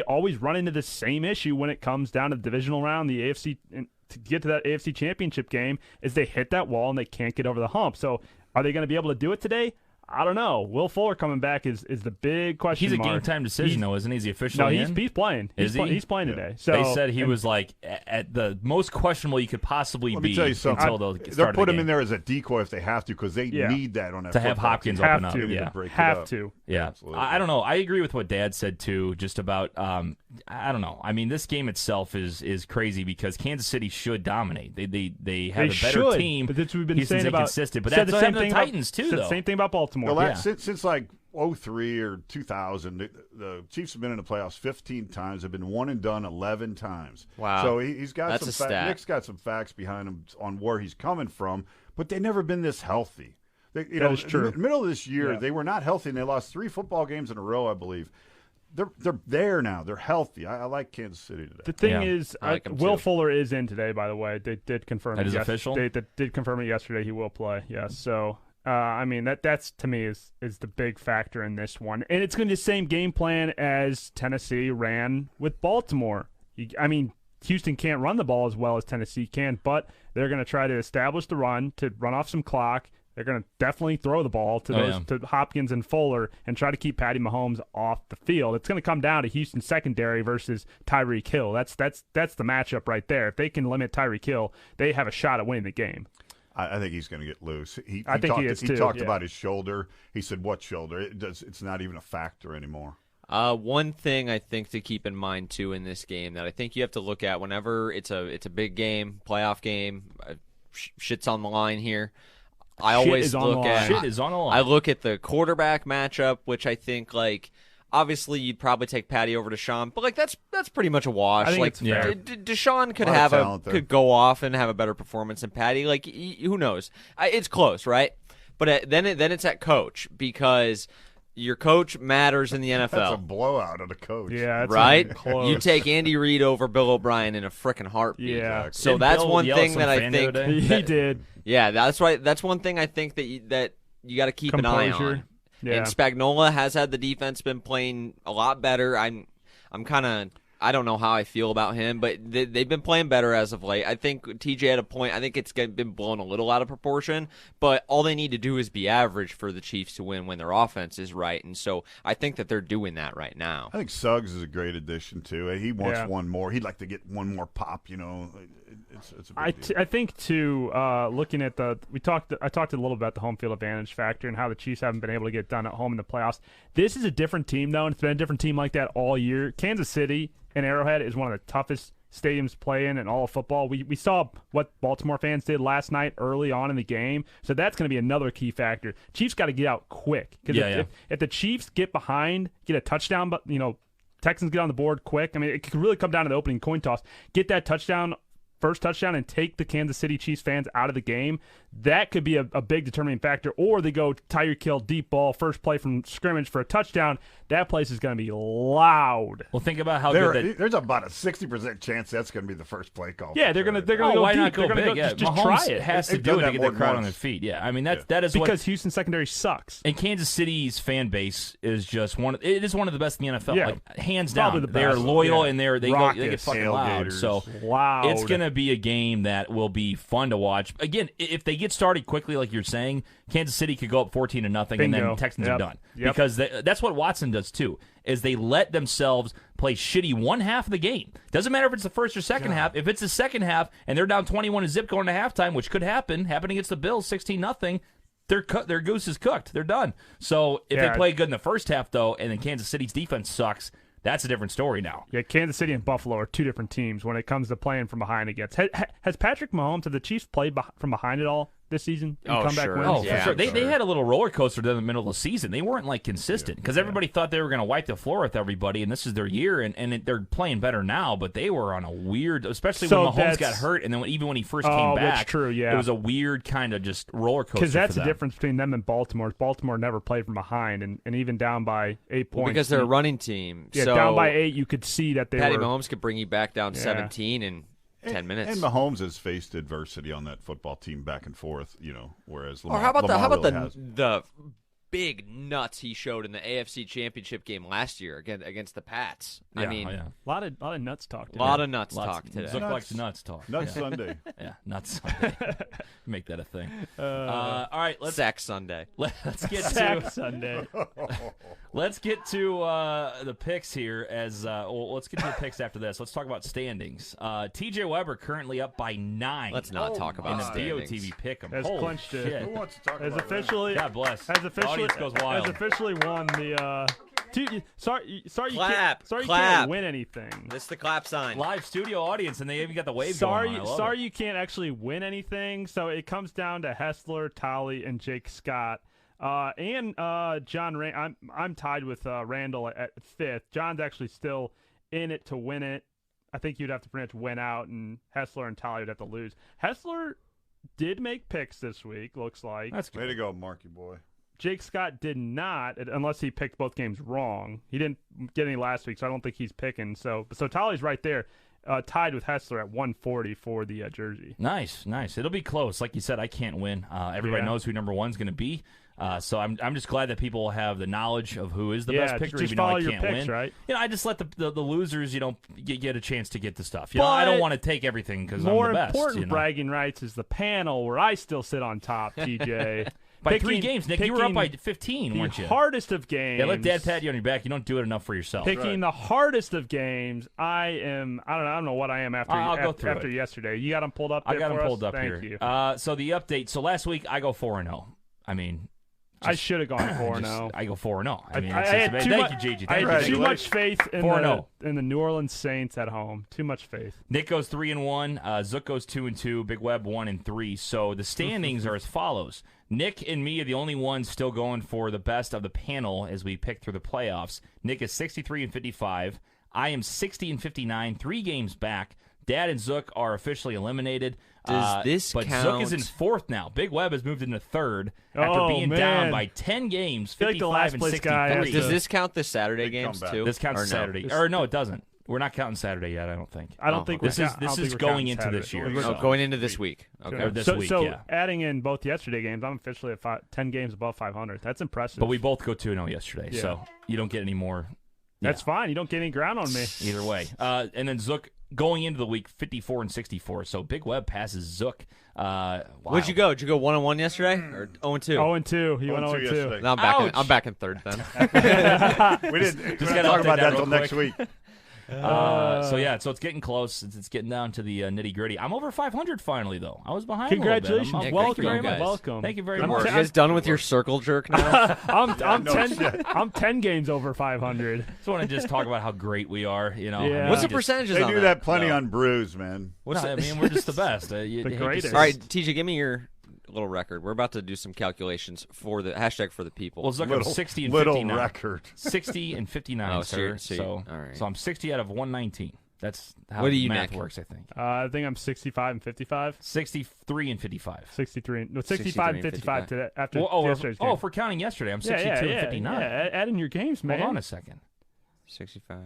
always run into the same issue when it comes down to the divisional round, the AFC, and to get to that AFC championship game, is they hit that wall and they can't get over the hump. So are they going to be able to do it today? I don't know. Will Fuller coming back is the big question. He's a mark. game-time decision, though, isn't he? Is he officially No, in? he's playing. Is he? He's playing today. So they said he was like at the most questionable you could possibly Let be me tell you something. until the They'll start put of the him game. in there as a decoy if they have to, because they need that on that to have football Hopkins team. open Have up. to. Yeah. Break it have up. to. Yeah, Absolutely. I don't know. I agree with what Dad said too. Just about, I don't know. I mean, this game itself is crazy because Kansas City should dominate. They have They a better should, team. but that's what we've been Houston's saying about. inconsistent. But said that's the same the thing Titans too, said though. the same thing about Baltimore. Well, Yeah. since like 03 or 2000, the Chiefs have been in the playoffs 15 times. They've been one and done 11 times. Wow. So he's got That's some a stat. Nick's got some facts behind him on where he's coming from, but they've never been this healthy. That is true. In the middle of this year, Yeah. they were not healthy, and they lost 3 football games in a row, I believe. They're there now. They're healthy. I like Kansas City today. The thing Yeah. is, I like him Will too. Fuller is in today. By the way, they did confirm That it. is official? They did confirm it yesterday. He will play. Yes. So, I mean, that's to me is the big factor in this one, and it's going to be the same game plan as Tennessee ran with Baltimore. I mean, Houston can't run the ball as well as Tennessee can, but they're going to try to establish the run to run off some clock. They're going to definitely throw the ball to Hopkins and Fuller and try to keep Patty Mahomes off the field. It's going to come down to Houston secondary versus Tyreek Hill. That's the matchup right there. If they can limit Tyreek Hill, they have a shot at winning the game. I think he's going to get loose. I think he is too, He talked yeah. about his shoulder. He said, "What shoulder? It's not even a factor anymore." One thing I think to keep in mind too in this game that I think you have to look at whenever it's a big game, playoff game, shit's on the line here. I always look at shit is on the line. I look at the quarterback matchup, which I think obviously you'd probably take Patty over Deshaun, but that's pretty much a wash. I think it's fair. Deshaun could go off and have a better performance than Patty. Who knows? It's close, right? But then it's at coach because your coach matters in the NFL. That's a blowout of the coach. Yeah, that's right. Close. You take Andy Reid over Bill O'Brien in a frickin' heartbeat. Yeah. Exactly. So Didn't that's Bill one yell at thing some that I fan the think other day? He did. Yeah, that's right. That's one thing I think that you got to keep an eye Composure. on. Yeah. And Spagnuolo has had the defense been playing a lot better. I'm kind of I don't know how I feel about him, but they've been playing better as of late. I think TJ had a point. I think it's been blown a little out of proportion, but all they need to do is be average for the Chiefs to win when their offense is right. And so I think that they're doing that right now. I think Suggs is a great addition too. He wants one more. He'd like to get one more pop. It's a big deal. I think too. Looking at I talked a little about the home field advantage factor and how the Chiefs haven't been able to get done at home in the playoffs. This is a different team though, and it's been a different team like that all year. Kansas City and Arrowhead is one of the toughest stadiums to play in all of football. We saw what Baltimore fans did last night early on in the game, so that's going to be another key factor. Chiefs got to get out quick because if the Chiefs get behind, get a touchdown, but Texans get on the board quick. I mean, it could really come down to the opening coin toss. Get that first touchdown and take the Kansas City Chiefs fans out of the game. That could be a big determining factor. Or they go Tyreek Hill deep ball, first play from scrimmage for a touchdown. That place is going to be loud. Well, think about how good there's about a 60% chance that's going to be the first play call. Yeah, they're going to go why deep. not go they're big? Just Mahomes try it. has to They've do done it to that get more the than crowd on once. their feet. Yeah, I mean that is because Houston secondary sucks. And Kansas City's fan base is just one of the best in the NFL. Yeah, like hands probably down. the They're best. loyal Yeah. and they get fucking loud. Tailgaters. So loud. it's going to be a game that will be fun to watch. Again, if they get started quickly, like you're saying, Kansas City could go up 14-0, and then Texans are done. Yep. Because that's what Watson does too. Is they let themselves play shitty one half of the game. Doesn't matter if it's the first or second half. If it's the second half and they're down 21-0 going to halftime, which could happen against the Bills 16-0. Their goose is cooked. They're done. So if they play good in the first half though, and then Kansas City's defense sucks, that's a different story now. Yeah, Kansas City and Buffalo are two different teams when it comes to playing from behind against. Has Patrick Mahomes, have the Chiefs played from behind at all this season? Comeback wins? Oh, for sure. They had a little roller coaster in the middle of the season. They weren't consistent because everybody thought they were going to wipe the floor with everybody, and this is their year, and they're playing better now. But they were on a weird, especially when Mahomes got hurt, and then even when he first came back, that's true. Yeah, it was a weird kind of just roller coaster. Because that's for the them. difference between them and Baltimore. Baltimore never played from behind, and even down by 8 points. Because they're a running team. Yeah, so down by 8, you could see that they Patty were. Mahomes could bring you back down 17 in 10 minutes. And Mahomes has faced adversity on that football team back and forth, whereas Lamar, Or how about Lamar really the big nuts he showed in the AFC Championship game last year against the Pats? Yeah, I mean, a lot of nuts talk. A lot of nuts talk today. Zuck likes nuts talk. Nuts Sunday. Yeah, nuts Sunday. Make that a thing. All right, let's Sack Sunday. Let's get Sack to Sunday. let's get to the picks here. Let's get to the picks after this. Let's talk about standings. TJ Weber currently up by 9. Let's not talk in about the standings. DOTV pick 'em. Has Holy clinched it. shit. Who wants to talk Has about officially. God bless. Has The officially. audience goes wild. Has officially won the. Sorry, Clap, you can't clap. win anything. This is the clap sign. Live studio audience, and they even got the wave going on. I love it. You can't actually win anything. So it comes down to Hessler, Tolly, and Jake Scott, and John. I'm tied with Randall at 5th. John's actually still in it to win it. I think you'd have to pretty much win out, and Hessler and Tolly would have to lose. Hessler did make picks this week. Looks like That's good. Way to go, Marky boy. Jake Scott did not, unless he picked both games wrong. He didn't get any last week, so I don't think he's picking. So Tolly's right there, tied with Hessler at 140 for the jersey. Nice. It'll be close. Like you said, I can't win. Everybody knows who number 1's going to be. So I'm just glad that people have the knowledge of who is the best picker, just even though follow I your can't picks, win. right? I just let the losers, get a chance to get the stuff. I don't want to take everything because I'm the best. More important bragging rights is the panel where I still sit on top, TJ. By 3 games, Nick. You were up by 15, weren't you? The hardest of games. Yeah, let Dad pat you on your back. You don't do it enough for yourself. Picking the hardest of games. I don't know what I am after yesterday. You got them pulled up there I got them pulled up Thank here. you. So the update. So last week I go 4-0. I mean, I should have gone 4-0. I go 4-0. I mean, I had thank you, JG. I had too much faith in 4-0. in the New Orleans Saints at home. Too much faith. Nick goes 3-1. Zook goes 2-2. Big Web 1-3. So the standings are as follows. Nick and me are the only ones still going for the best of the panel as we pick through the playoffs. Nick is 63-55. I am 60-59. 3 games back. Dad and Zook are officially eliminated. Does this but count? Zook is in 4th now. Big Web has moved into 3rd after being down by 10 games, 55 and 63. Does this count the Saturday games too? This counts Saturday. Or no, it doesn't. We're not counting Saturday yet, I don't think. I don't think this is going into this year. Going into this week. Okay. Or this week, yeah. Adding in both yesterday games, I'm officially at 10 games above 500. That's impressive. But we both go 2-0 yesterday, so you don't get any more. That's fine. You don't get any ground on me. Either way. And then Zook going into the week 54-64. So Big Web passes Zook. Wow. Where'd you go? Did you go 1-1 yesterday or 0-2? 0-2. He went 0-2. No, I'm back in 3rd then. we didn't talk about that until next week. So it's getting close. It's getting down to the nitty gritty. I'm over 500 finally, though. I was behind. Congratulations! A little bit. Welcome, thank you very much. Welcome. Thank you very much. You guys done with your circle jerk now? I'm 10 games over 500. Just want to just talk about how great we are. You know, Yeah. What's the percentages? They on do that plenty on Brews, man. I mean, we're just the best. The greatest. All right, TJ, give me your little record. We're about to do some calculations for the hashtag for the people. Well, it's like 60 and little 59. record. 60 and 59, sir. So I'm 60 out of 119. That's how math works, I think. I think I'm 65 and 55. 63 and 55. 63. No, 65 and 55 today, after yesterday's game. If we're counting yesterday, I'm 62 and 59. Yeah, add in your games, man. Hold on a second. 65.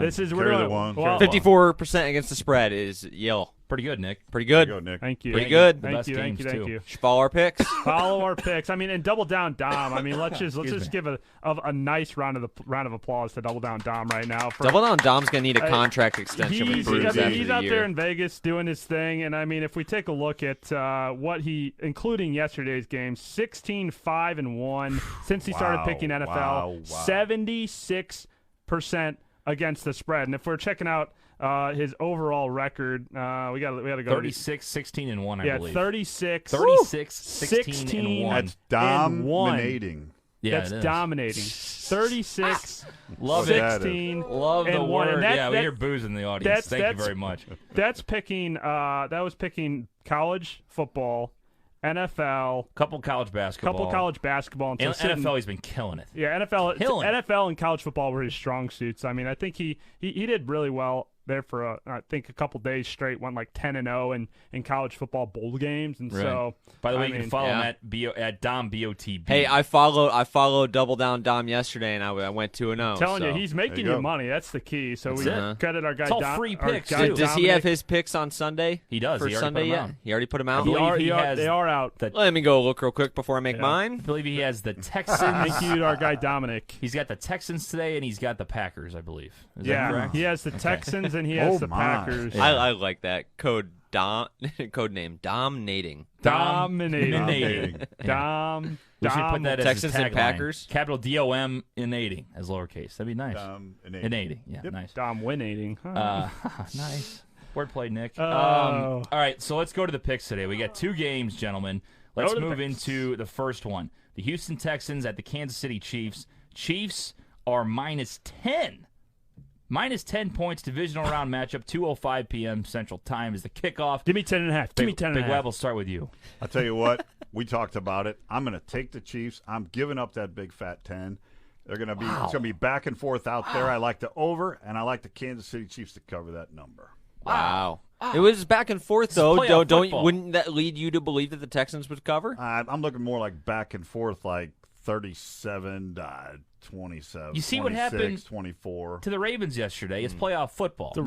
This is Carry the one. Well, 54% against the spread is Yale. Pretty good, Nick. Pretty good. Go, Nick. Thank you. Pretty good. Thank you. Follow our picks. Follow our picks. I mean, and double down Dom. I mean, let's just give a nice round of applause to double down Dom right now. Double down Dom's gonna need a contract extension. He's out there in Vegas doing his thing, and I mean, if we take a look at what he, including yesterday's game, 16-5-1 since he started picking NFL, 76% against the spread, and if we're checking out his overall record, we got to go 36-16-1, I believe. 36-16-1. That's dominating. Yeah, that's dominating. 36, love 16, love the word. And we hear booze in the audience. Thank you very much. That's picking. That was picking college football, NFL, couple college basketball, and NFL. He's been killing it. Yeah, NFL and college football were his strong suits. I mean, I think he did really well there for I think a couple days straight. Went like 10-0 in college football bowl games, and so. By the way, you can follow him at Dom BOTB. Hey, I followed Double Down Dom yesterday, and I went 2-0. Telling you, he's making you money. That's the key. So we credit our guy. It's all Dom, free picks. Does he have his picks on Sunday? He does. For Sunday, yeah. He already put them out. They are out. Let me go look real quick before I make mine. I believe he has the Texans. Thank you to our guy Dominic. He's got the Texans today, and he's got the Packers, I believe. Is that correct? He has the Texans and he has the Packers. Yeah. I like that code name Dominating. We should put that as Texans and Packers. Capital DOM inating as lowercase. That'd be nice. Inating. Yeah, nice. Dom-winating. Nice. Wordplay, Nick. All right, so let's go to the picks today. We got 2 games, gentlemen. Let's move into the first one. The Houston Texans at the Kansas City Chiefs. Chiefs are -10. -10 points, divisional round matchup, 2:05 p.m. Central Time is the kickoff. Give me 10.5. Give me 10.5. Big Web, we'll start with you. I'll tell you what, we talked about it. I'm going to take the Chiefs. I'm giving up that big fat 10. They're going to be it's going to be back and forth out there. I like the over, and I like the Kansas City Chiefs to cover that number. Wow. It was back and forth, though. Wouldn't that lead you to believe that the Texans would cover? I'm looking more like back and forth, like 37-27. You see what happened 24 to the Ravens yesterday? It's playoff football. The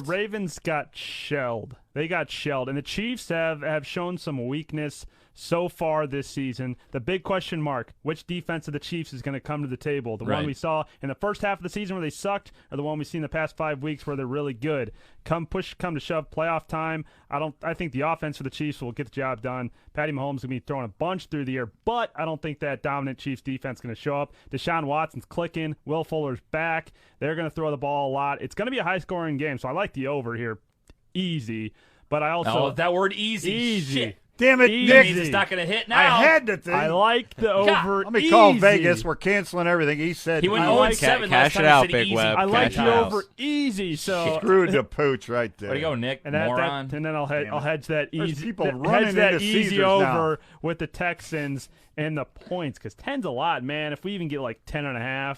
Ravens got shelled. They got shelled, and the Chiefs have shown some weakness so far this season. The big question mark, which defense of the Chiefs is going to come to the table? The one we saw in the first half of the season where they sucked, or the one we've seen the past 5 weeks where they're really good? Come to shove, playoff time. I think the offense for the Chiefs will get the job done. Patty Mahomes is going to be throwing a bunch through the air, but I don't think that dominant Chiefs defense is going to show up. Deshaun Watson's clicking. Will Fuller's back. They're going to throw the ball a lot. It's going to be a high-scoring game, so I like the over here. Easy. But I also... that word easy. Easy. Shit. Damn it, Easy. That Nick. means it's not going to hit now. I had the thing. I like the over. Let me call easy. Vegas. We're canceling everything. He said He went I 0-7 like last cash time it he out, said Big easy. Web. I like Cash the out. over easy. So screwed the pooch right there. Way to go, Nick. and that, Moron. and then I'll hedge that There's easy. people hedge running that into easy Caesars over now. with the Texans and the points because 10's a lot, man. If we even get like 10.5.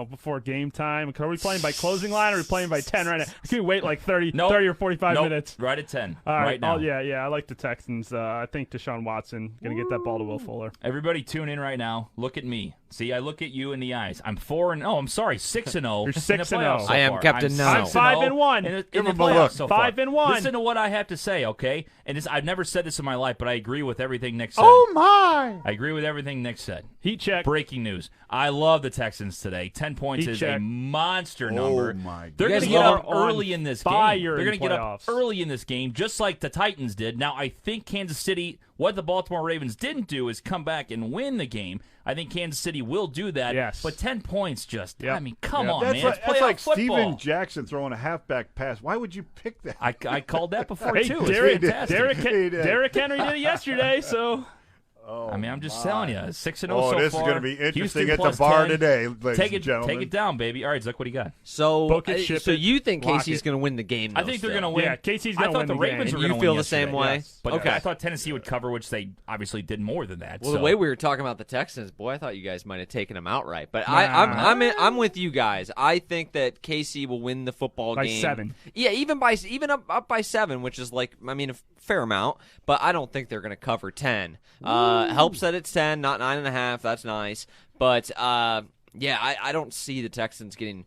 Before game time. Are we playing by closing line or are we playing by 10 right now? Can we wait like 30 or 45 Nope. minutes? Right at 10. All right now. I like the Texans. I think Deshaun Watson going to get that ball to Will Fuller. Everybody tune in right now. Look at me. See, I look at you in the eyes. I'm 6-0. You're 6-0. So I am far. Captain Now. I'm 5-1. In Give the him a playoffs look. so far. 5-1. Listen to what I have to say, okay? And I've never said this in my life, but I agree with everything Nick said. Oh my! I agree with everything Nick said. Heat check. Breaking news. I love the Texans today. 10 points Heat is check. a monster number. my They're going God. to get up You guys are early on in this fire game. They're in going to get up playoffs. early in this game, just like the Titans did. Now, I think Kansas City, what the Baltimore Ravens didn't do is come back and win the game. I think Kansas City will do that. Yes. But 10 points Yep. I mean, come on, That's man. like, It's that's playoff like football. Steven Jackson throwing a halfback pass. Why would you pick that? I called that before, Hey, too. Derrick, It's fantastic. Derrick Henry did it yesterday, so I mean, I'm just telling you, 6-0 so far. This is going to be interesting Houston at the plus bar 10. today, ladies Take and gentlemen. it down, baby. All right, Zuck, what do you got? So, Book it, ship so it, you think lock Casey's it. going to win the game? I think they're going to win. Yeah, Casey's I gonna thought win the the Ravens game. were And going you to win feel the same yesterday. way? Yes. But Okay. I thought Tennessee would cover, which they obviously did more than that. Well, so. the way we were talking about the Texans, boy, I thought you guys might have taken them outright. But Nah. I'm with you guys. I think that Casey will win the football By game 7. Yeah, even up by 7, which is like a fair amount. But I don't think they're going to cover 10. Helps that it's 10, not 9.5. That's nice. But I don't see the Texans getting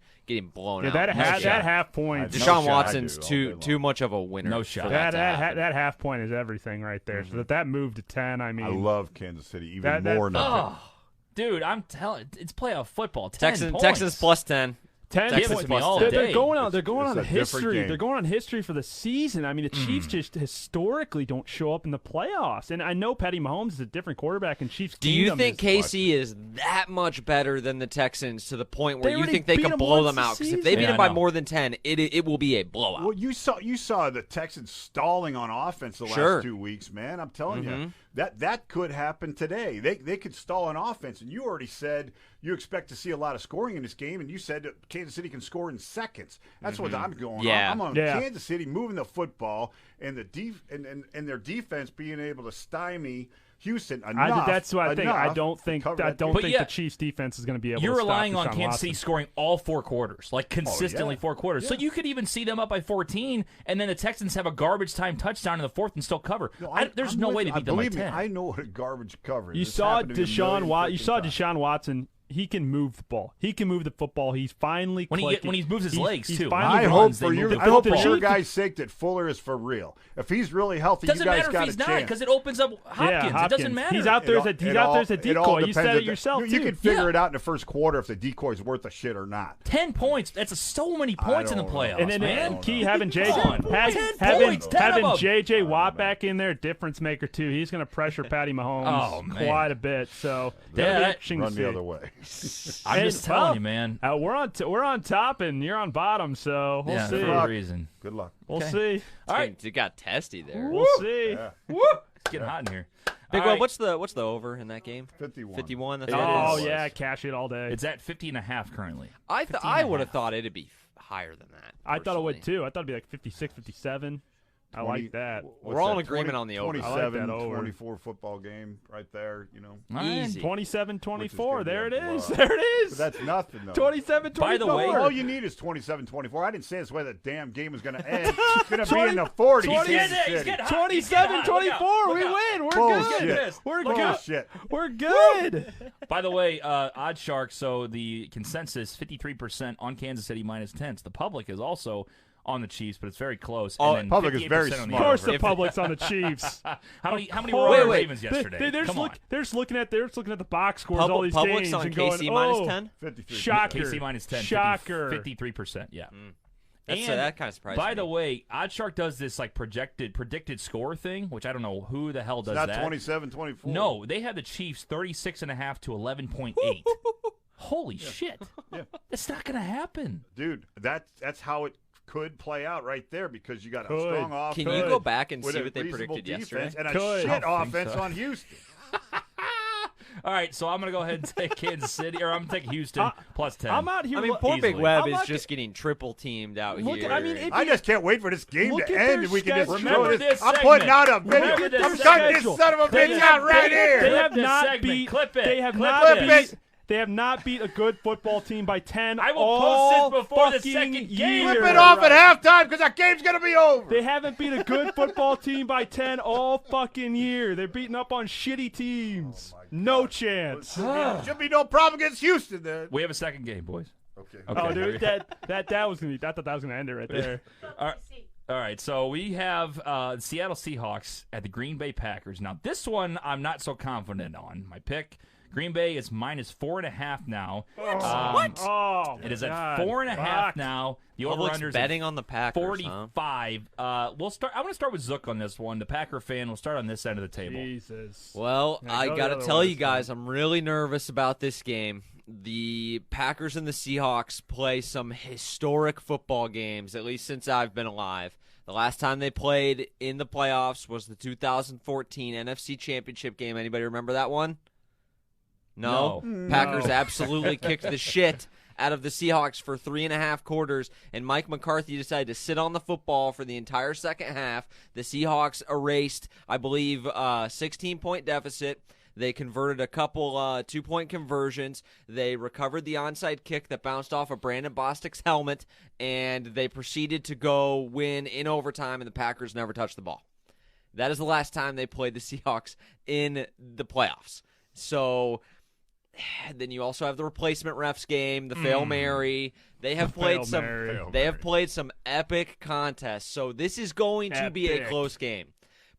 blown out. that half point. No Deshaun shot. Watson's I do all day too much of a winner. No shot. for That to happen. half point is everything right there. So that move to 10, I mean, I love Kansas City even That- more now. Oh, dude, I'm telling it's playoff football. 10 points. Texans plus 10. 10 Give it points. to me all They're day. going on. They're It's going on a a different history. game. They're going on history for the season. I mean, the Chiefs just historically don't show up in the playoffs. And I know Patty Mahomes is a different quarterback, and Chiefs. Do you Kingdom think is- KC is that much better than the Texans to the point They where you already think they beat can them blow once them out? this Because if they season. beat Yeah, them I by know. more than 10, it will be a blowout. Well, you saw the Texans stalling on offense the Sure. last 2 weeks, man. I'm telling you that could happen today. They could stall on offense, and you already said you expect to see a lot of scoring in this game, and you said that Kansas City can score in seconds. That's what I'm going Yeah. on. I'm on Yeah. Kansas City moving the football and and their defense being able to stymie Houston enough. That's what I think. I enough don't to think. cover I that don't game. But think yeah, the Chiefs defense is going to be able. You're to stop relying on Deshaun Kansas Watson. City scoring all 4 quarters, like consistently 4 quarters. So you could even see them up by 14, and then the Texans have a garbage time touchdown in the 4th and still cover. There's I'm no with way you. to beat them by Believe me, 10. I know what a garbage cover is. You It's saw happened to me a million freaking times. Deshaun Watson. He can move the ball. He can move the football. He's finally When clicking. he moves his legs, he's too. finally I runs. hope they for move your the I hope for football. your guys' sake that Fuller is for real. If he's really healthy, Doesn't you guys matter got if he's a not chance. because it opens up Hopkins. It doesn't matter. He's out there as a decoy. You said it yourself You too. can figure Yeah. it out in the first quarter if the decoy is worth a shit or not. 10 points. That's so many points in the don't know. playoffs, And then man. Key having Come on. 10 points, 10 having of 'em. JJ Watt back in there, difference maker too. He's going to pressure Patty Mahomes Oh, man. quite a bit. So Yeah, that'll be that- interesting to Run see. the other way. I'm just telling you, man. We're on top and you're on bottom, so we'll Yeah, see. for a reason. Good luck. We'll Okay. see. All right. It got testy there. We'll see. It's getting hot in here. Big All Well, right. what's the over in that game? 51. 51. That's It what Oh is. yeah, cash it all day. It's at 50.5 currently. I would have thought it'd be higher than that. I thought it would personally. too. I thought it'd be like 56, 57. I like that. We're all in agreement on the over. 27, I like that over. 24 football game right there, you know. All right. Easy. 27-24. Which is There it gonna be a is. blowout. There it is. But that's nothing, though. 27-24. By the way- All you need is 27-24. I didn't say this way the damn game was going to end. It's going to be in the 40s. 20 Kansas He's City. getting hot. He's getting hot. 27-24. Look We out. win. We're Bullshit. good. We're good. Bullshit. We're good. By the way, Odd Shark, so the consensus 53% on Kansas City minus 10. So the public is also on the Chiefs, but it's very close. Oh, and then public is 58% very on the smart. Of course, over. the public's on the Chiefs. How many Of were on the course. Ravens yesterday? They're just Come on. they're just looking at the box scores all these Public's games on and going, KC minus oh, 10. 53. shocker. KC minus 10. Shocker. 53%. Yeah. That's, And that kind of surprised by me. the way, Oddshark does this like predicted score thing, which I don't know who the hell does Not that. 27-24. No, they have the Chiefs 36.5 to 11.8. Holy shit! Yeah. That's not going to happen. Dude, that's how it could play out right there because you got a strong offense. Can you go back and with see a what they reasonable predicted defense yesterday? and a shit offense on Houston. All right, so I'm going to go ahead and take Kansas City, or I'm going to take Houston plus 10. I'm out here. I mean, poor Big Easily. Webb is just getting triple teamed out here. I just can't wait for this game to end, and we can just Remember this I'm segment. putting out a video. Remember this I'm cutting this schedule. son of a bitch out right here. They have this not segment. beat. Clip it. They have Clip not this. beat. They have not beat a good football team by 10. I will all post this before the fucking second game. year. Flip it off at halftime because that game's going to be over. They haven't beat a good football team by 10 all fucking year. They're beating up on shitty teams. No chance. Should be no problem against Houston then. We have a second game, boys. Okay. Oh, dude, that was gonna be. I thought that was gonna end it right there. All right, so we have Seattle Seahawks at the Green Bay Packers. Now, this one I'm not so confident on. My pick, Green Bay is minus 4.5 now. What? Oh, it is at God. 4.5 now. The Public's over-under's betting on the Packers, 45. We'll start. I want to start with Zook on this one. The Packer fan. We'll start on this end of the table. Jesus. Well, Yeah, I go got the to other tell way you this guys, I'm really nervous about this game. The Packers and the Seahawks play some historic football games, at least since I've been alive. The last time they played in the playoffs was the 2014 NFC Championship game. Anybody remember that one? No. Packers absolutely kicked the shit out of the Seahawks for 3.5 quarters, and Mike McCarthy decided to sit on the football for the entire second half. The Seahawks erased, I believe, 16-point deficit. They converted a couple 2-point conversions. They recovered the onside kick that bounced off of Brandon Bostic's helmet, and they proceeded to go win in overtime, and the Packers never touched the ball. That is the last time they played the Seahawks in the playoffs. So then you also have the replacement refs game, the Fail Mary. They have played some epic contests. So this is going to be a close game.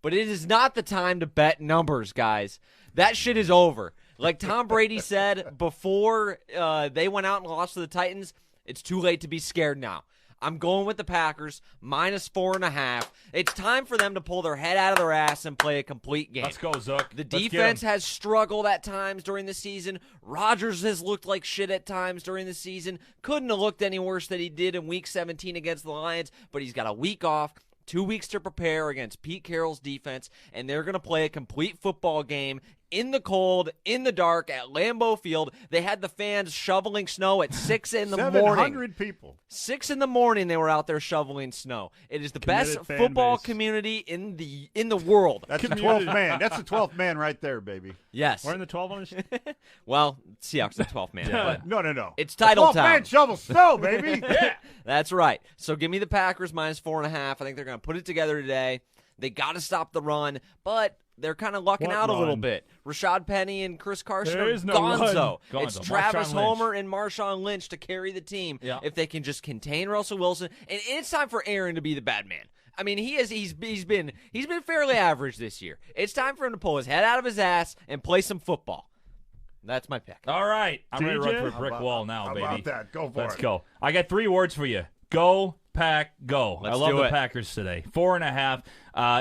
But it is not the time to bet numbers, guys. That shit is over. Like Tom Brady said before they went out and lost to the Titans, it's too late to be scared now. I'm going with the Packers, minus 4.5. It's time for them to pull their head out of their ass and play a complete game. Let's go, Zook. The defense has struggled at times during the season. Rodgers has looked like shit at times during the season. Couldn't have looked any worse than he did in Week 17 against the Lions, but he's got a week off. 2 weeks to prepare against Pete Carroll's defense, and they're going to play a complete football game in the cold, in the dark, at Lambeau Field. They had the fans shoveling snow at 6 in the morning. 700 people. 6 in the morning they were out there shoveling snow. It is the best football community in the world. That's the 12th man. That's the 12th man right there, baby. Yes. We're in the 12 on the Well, Seahawks the 12th man. But No. it's title 12th town. man shovel snow, baby. Yeah. That's right. So give me the Packers minus 4.5. I think they're going to put it together today. They got to stop the run, but they're kind of lucking out a little bit. Rashad Penny and Chris Carson are gonzo. It's Travis Homer and Marshawn Lynch to carry the team if they can just contain Russell Wilson. And it's time for Aaron to be the bad man. I mean, he's been fairly average this year. It's time for him to pull his head out of his ass and play some football. That's my pick. All right. I'm ready to run through a brick wall now, how baby. about that? Go for Let's it. go. I got 3 words for you. Go, Pack, go. Let's I love do the it. Packers today. 4.5.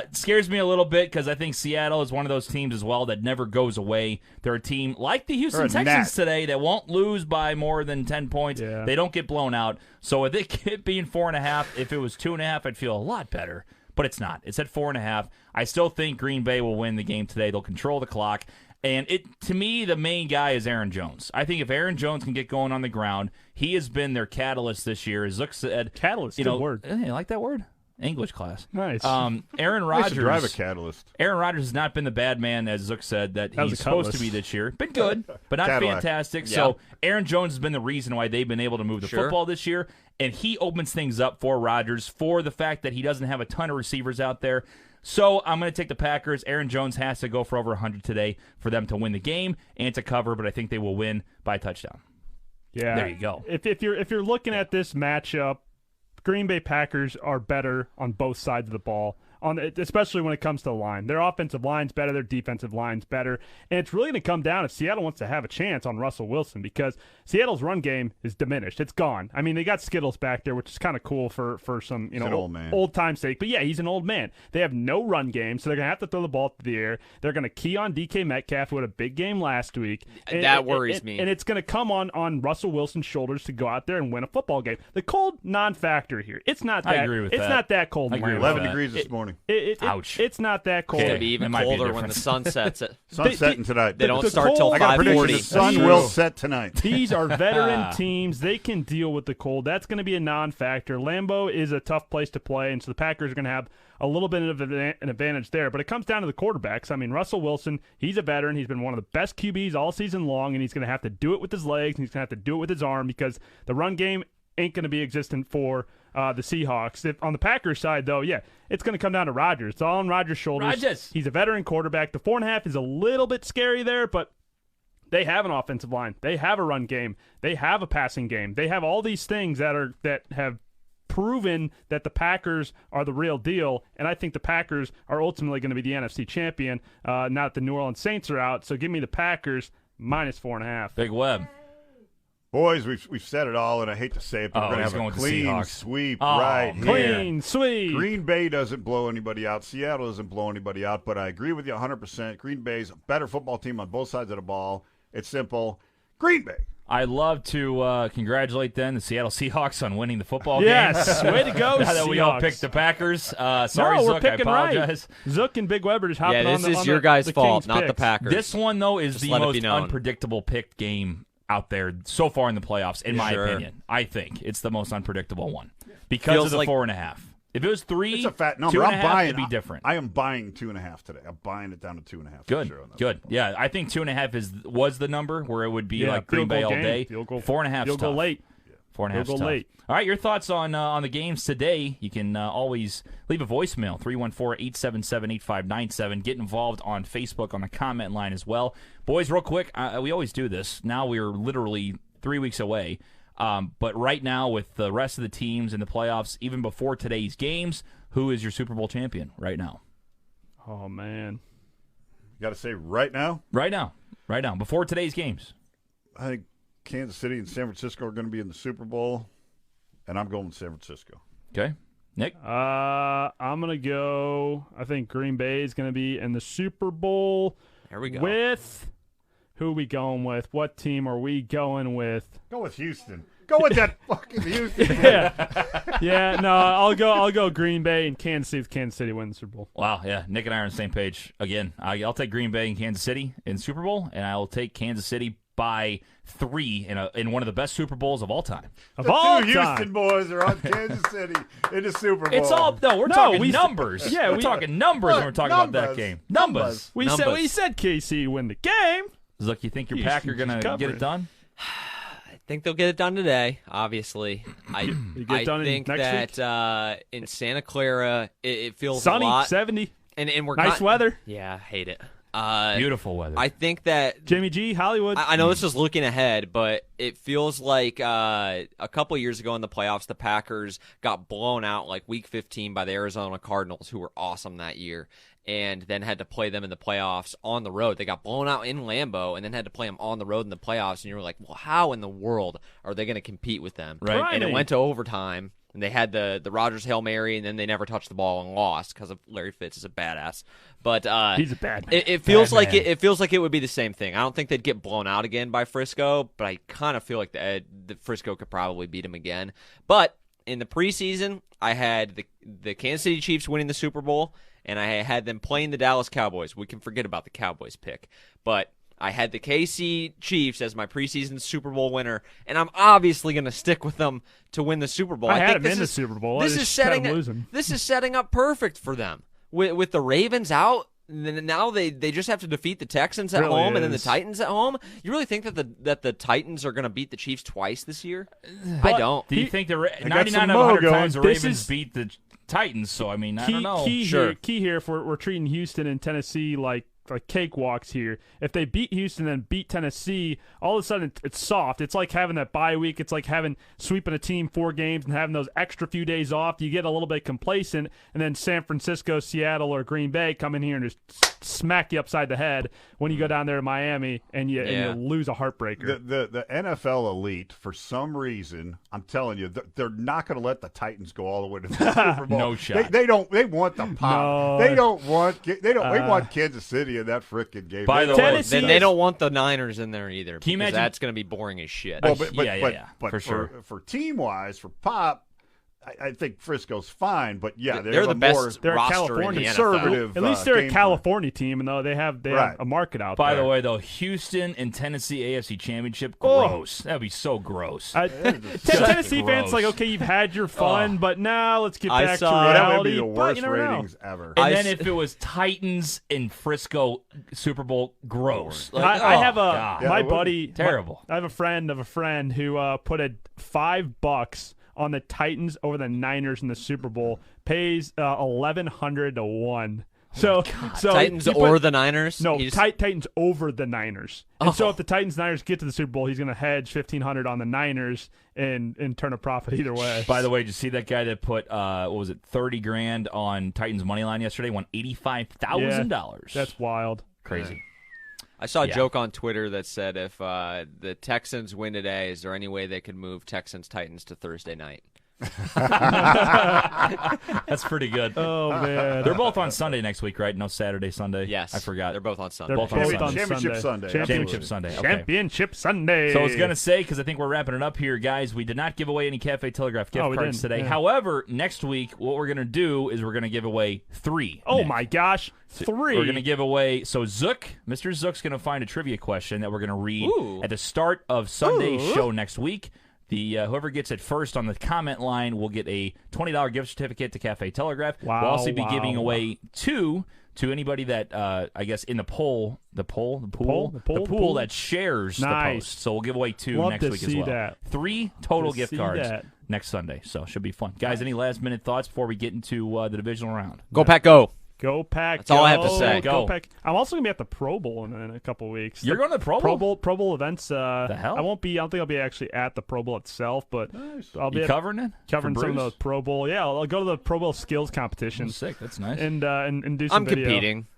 It scares me a little bit because I think Seattle is one of those teams as well that never goes away. They're a team like the Houston Texans today that won't lose by more than 10 points. Yeah. They don't get blown out. So with it being 4.5, if it was 2.5, I'd feel a lot better. But it's not. It's at 4.5. I still think Green Bay will win the game today. They'll control the clock. And to me, the main guy is Aaron Jones. I think if Aaron Jones can get going on the ground, he has been their catalyst this year. As Zook said, catalyst, good word. You like that word? English class. Nice. Aaron I should Rodgers. drive a catalyst. Aaron Rodgers has not been the bad man, as Zook said, that he's supposed to be this year. Been good, but not Cadillac. fantastic. Yeah. So Aaron Jones has been the reason why they've been able to move the football this year. And he opens things up for Rodgers for the fact that he doesn't have a ton of receivers out there. So I'm going to take the Packers. Aaron Jones has to go for over 100 today for them to win the game and to cover, but I think they will win by a touchdown. Yeah. There you go. If you're looking at this matchup, Green Bay Packers are better on both sides of the ball. especially when it comes to the line. Their offensive line's better, their defensive line's better, and it's really going to come down if Seattle wants to have a chance on Russell Wilson, because Seattle's run game is diminished. It's gone. I mean, they got Skittles back there, which is kind of cool for some old time sake. But yeah, he's an old man. They have no run game, so they're going to have to throw the ball through the air. They're going to key on DK Metcalf, who had a big game last week. That worries me. And it's going to come on Russell Wilson's shoulders to go out there and win a football game. The cold non-factor here. It's not that. I agree with it's that. not that cold. I agree with 11 that. degrees this morning. Ouch. It's not that cold. It's going to be even colder when the sun sets. Sun's setting tonight. They don't start till I got a prediction. 5:40. The sun will set tonight. These are veteran teams. They can deal with the cold. That's going to be a non-factor. Lambeau is a tough place to play, and so the Packers are going to have a little bit of an advantage there. But it comes down to the quarterbacks. I mean, Russell Wilson, he's a veteran. He's been one of the best QBs all season long, and he's going to have to do it with his legs, and he's going to have to do it with his arm, because the run game ain't going to be existent for the Seahawks. On the Packers side, though, yeah, it's going to come down to Rodgers. It's all on Rodgers' shoulders. He's a veteran quarterback. The 4.5 is a little bit scary there, but they have an offensive line. They have a run game. They have a passing game. They have all these things that have proven that the Packers are the real deal, and I think the Packers are ultimately going to be the NFC champion, now that the New Orleans Saints are out. So give me the Packers minus 4.5. Big Web. Boys, we've said it all, and I hate to say it, but we're going to have a clean sweep right here. Clean sweep. Green Bay doesn't blow anybody out. Seattle doesn't blow anybody out, but I agree with you 100%. Green Bay's a better football team on both sides of the ball. It's simple. Green Bay. I'd love to congratulate then the Seattle Seahawks on winning the football game. Yes, way to go, now that we all Seahawks. picked the Packers. Sorry, no, we're Zook, I picking apologize. right. Zook and Big Weber just hopping on this is on your guys' the fault, Kings not the picks. Packers. This one, though, is Just the let it most be known. unpredictable picked game out there so far in the playoffs, in my Sure. opinion. I think it's the most unpredictable one because Feels of the like- 4.5. If it was 3, It's a fat number. 2.5, I'm buying. it'd be different. I am buying 2.5 today. I'm buying it down to 2.5. Good, for sure on that good. Yeah, I think 2.5 was the number where it would be like Green field goal Bay all game. day. Field goal- 4.5 Field goal tough. late. 4.5 Field goal tough. late. All right, your thoughts on the games today. You can always leave a voicemail, 314-877-8597. Get involved on Facebook on the comment line as well. Boys, real quick, we always do this. Now we're literally 3 weeks away. But right now, with the rest of the teams in the playoffs, even before today's games, who is your Super Bowl champion right now? Oh, man. You got to say right now? Right now, before today's games. I think Kansas City and San Francisco are going to be in the Super Bowl, and I'm going with San Francisco. Okay. Nick? I'm going to go, I think Green Bay is going to be in the Super Bowl. There we go. With, who are we going with? What team are we going with? Go with Houston. Go with that fucking Houston. Yeah, no, I'll go Green Bay and Kansas City. If Kansas City win the Super Bowl. Wow, yeah, Nick and I are on the same page. Again, I'll take Green Bay and Kansas City in Super Bowl, and I will take Kansas City by 3 in one of the best Super Bowls of all time. Of all Two time. Houston boys are on Kansas City in the Super Bowl. It's all we're talking numbers. Yeah, we're talking numbers when we're talking about that game. Numbers. We said KC win the game. Look, you think your Houston Pack are gonna just get covered. it done? I think they'll get it done today, obviously. I get done think next that in Santa Clara, it feels Sunny, a lot. 70. And we're Nice weather. Yeah, hate it. Beautiful weather. I think that Jimmy G, Hollywood. I know this is looking ahead, but it feels like a couple years ago in the playoffs, the Packers got blown out like Week 15 by the Arizona Cardinals, who were awesome that year, and then had to play them in the playoffs on the road. They got blown out in Lambeau and then had to play them on the road in the playoffs, and you were like, well, how in the world are they going to compete with them? Right. And it went to overtime. And they had the Rodgers Hail Mary, and then they never touched the ball and lost because of Larry Fitz is a badass. But he's a bad man. It feels Bad like man. it feels like it would be the same thing. I don't think they'd get blown out again by Frisco, but I kind of feel like the Frisco could probably beat them again. But in the preseason, I had the Kansas City Chiefs winning the Super Bowl, and I had them playing the Dallas Cowboys. We can forget about the Cowboys pick, but I had the KC Chiefs as my preseason Super Bowl winner, and I'm obviously going to stick with them to win the Super Bowl. I had think him in the Super Bowl. I This just is had setting him losing. this is setting up perfect for them with the Ravens out. And then now they just have to defeat the Texans at Really home and then the is. Titans at home. You really think that the Titans are going to beat the Chiefs twice this year? I don't. Do you think the got 99 some out of 100 mo times the going. This Ravens is- beat the Titans? So I mean, I don't know. Key here if we're treating Houston and Tennessee like like cakewalks here. If they beat Houston and beat Tennessee, all of a sudden it's soft. It's like having that bye week. It's like sweeping a team 4 games and having those extra few days off. You get a little bit complacent, and then San Francisco, Seattle, or Green Bay come in here and just smack you upside the head when you go down there to Miami and you lose a heartbreaker. The NFL elite, for some reason, I'm telling you, they're not going to let the Titans go all the way to the Super Bowl. No shot. They don't. They want the pop. No. They don't want. They want Kansas City in that frickin' game. By the way, then they don't want the Niners in there either. Can you imagine? That's going to be boring as shit. Well, but for sure. For team wise, for pop, I think Frisco's fine. But they're the best they're roster in California the NFL. conservative. At least they're a game California team, and though they have a market out By there. the way, though, Houston and Tennessee AFC Championship, gross. That'd be so gross. Tennessee fans gross. like, okay, you've had your fun, but now let's get back to That would reality. be the But worst you never know. ratings ever. And then if it was Titans and Frisco Super Bowl, gross. Like, I have God. my it would buddy. be terrible. I have a friend of a friend who put a $5 on the Titans over the Niners in the Super Bowl. Pays 1,100 to 1. So Titans he or the Niners? No, He just- Titans over the Niners. And so if the Titans-Niners get to the Super Bowl, he's going to hedge 1,500 on the Niners and turn a profit either way. By the way, did you see that guy that put what was it, $30,000 on Titans money line yesterday? Won $85,000. That's wild. Crazy. I saw a joke on Twitter that said if the Texans win today, is there any way they could move Texans-Titans to Thursday night? That's pretty good. Oh man, They're both on Sunday next week, right? No Saturday, Sunday. Yes. I forgot. They're both on Sunday. they're both on both Sunday. on Championship Sunday. Sunday. Championship Sunday. Okay. Championship Sunday. So I was going to say, because I think we're wrapping it up here, guys, we did not give away any Cafe Telegraph gift we cards didn't. today. Yeah. However, next week, what we're going to do is we're going to give away 3. Oh Nick. my gosh, 3. We're going to give away, so Mr. Zook's going to find a trivia question that we're going to read at the start of Sunday's show next week. Whoever gets it first on the comment line will get a $20 gift certificate to Cafe Telegraph. Wow, We'll also be wow, giving wow. away 2 to anybody that, I guess, in the poll that shares the Nice. post. So we'll give away 2 Love next to week as see well. that. 3 total To gift see cards that. next Sunday. So should be fun. Guys, any last-minute thoughts before we get into the divisional round? Go Pack, go. Go Pack. That's all I have to say. Go. Pack. I'm also gonna be at the Pro Bowl in a couple weeks. You're going to the Pro Bowl? Pro Bowl events. The hell? I don't think I'll be actually at the Pro Bowl itself, but I'll be You covering it? covering For some of Bruce? those Pro Bowl. Yeah, I'll go to the Pro Bowl skills competitions Sick. That's nice. and do some I'm video. competing.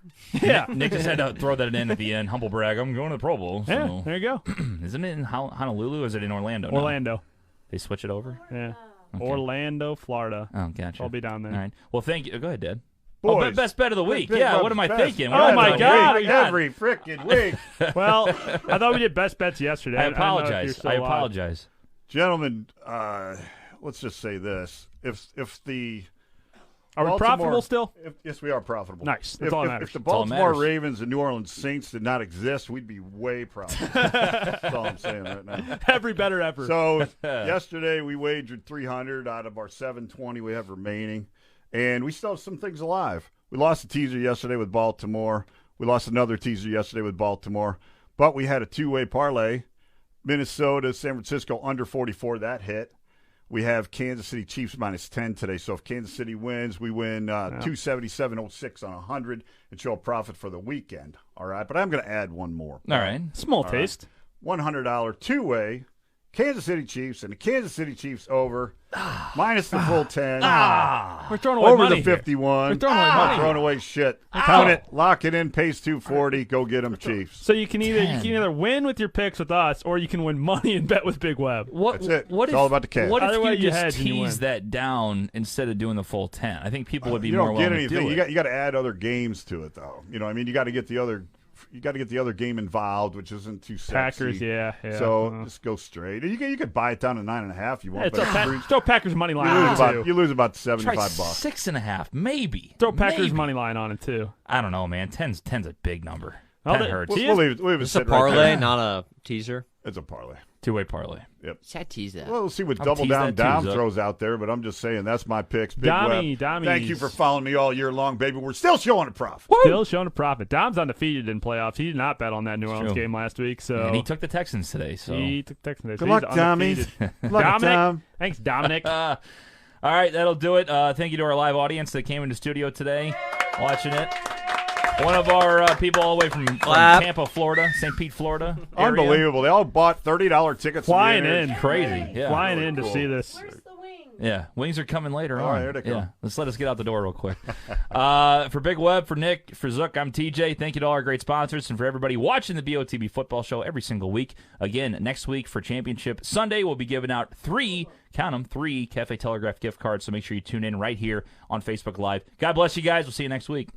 Yeah, Nick just had to throw that in at the end. Humble brag. I'm going to the Pro Bowl. yeah. So. There you go. Isn't it in Honolulu or is it in Orlando now? Orlando. They switch it over? Yeah, Okay. Orlando, Florida. Oh, gotcha. I'll be down there. All right. Well, thank you. Go ahead, Dad. Boys. Best bet of the week. Best Yeah, bet- what am I best thinking? bet What Oh, am I my doing? God. Every freaking week. Well, I thought we did best bets yesterday. I don't know if you're apologize. still I alive. apologize. Gentlemen, let's just say this: if the Are we Baltimore- profitable still? yes, we are profitable. Nice. That's all that matters. If the That's all that Baltimore matters. Ravens and New Orleans Saints did not exist, we'd be way profitable. That's all I'm saying right now. Every better ever. So yesterday we wagered 300 out of our 720 we have remaining, and we still have some things alive. We lost a teaser yesterday with Baltimore. We lost another teaser yesterday with Baltimore, but we had a 2-way parlay. Minnesota, San Francisco under 44, that hit. We have Kansas City Chiefs minus 10 today. So if Kansas City wins, we win 277.06 on 100 and show a profit for the weekend. All right, but I'm going to add one more. All right. Small taste. $100 two-way Kansas City Chiefs and the Kansas City Chiefs over minus the full 10 We're throwing away over money the here. 51. We're throwing away Not money. throwing away shit. Count it, lock it in, pays 240. Go get them, Chiefs. So you can either win with your picks with us, or you can win money and bet with Big Web. What, That's it. What It's if, all about the cash. What if Either way, you you just hedge and you tease win. that down instead of doing the full 10? I think people would be You more don't get willing to anything. do it. You got to add other games to it, though. You know, I mean, you got to get the other. You got to get the other game involved, which isn't too sexy. Packers, yeah. So just go straight. You could buy it down to 9.5 if you want. Throw, but throw Packers money line you on lose it about too. you lose about Try $75. 6.5, maybe. Throw Packers Maybe. money line on it too. I don't know, man. 10's a big number. Well, 10 they- hurts. well, We'll leave it It's a sit right parlay, there. not a teaser. It's a parlay. Two-way parlay. Should tease that. Well, we'll see what I'll Double tease Down that too, Dom Zuck. throws out there, but I'm just saying that's my picks. Big Dommy, Web. Dommy's- Thank you for following me all year long, baby. We're still showing a profit. Still showing a profit. Dom's undefeated in playoffs. He did not bet on that New Orleans true. game last week, so And he took the Texans today. So he took Texans. Good He's luck, Dommy. undefeated. Good luck, Dominic. Dom. Thanks, Dominic. All right, that'll do it. Thank you to our live audience that came into studio today, watching it. One of our people all the way from Tampa, Florida, St. Pete, Florida. Area. Unbelievable. They all bought $30 tickets. Flying in. Crazy. Yeah. Flying really in cool. to see this. Where's the wings? Yeah, wings are coming later on. There they come. Yeah, let's let us get out the door real quick. For Big Web, for Nick, for Zook, I'm TJ. Thank you to all our great sponsors and for everybody watching the BOTB football show every single week. Again, next week for Championship Sunday, we'll be giving out 3 Cafe Telegraph gift cards, so make sure you tune in right here on Facebook Live. God bless you guys. We'll see you next week.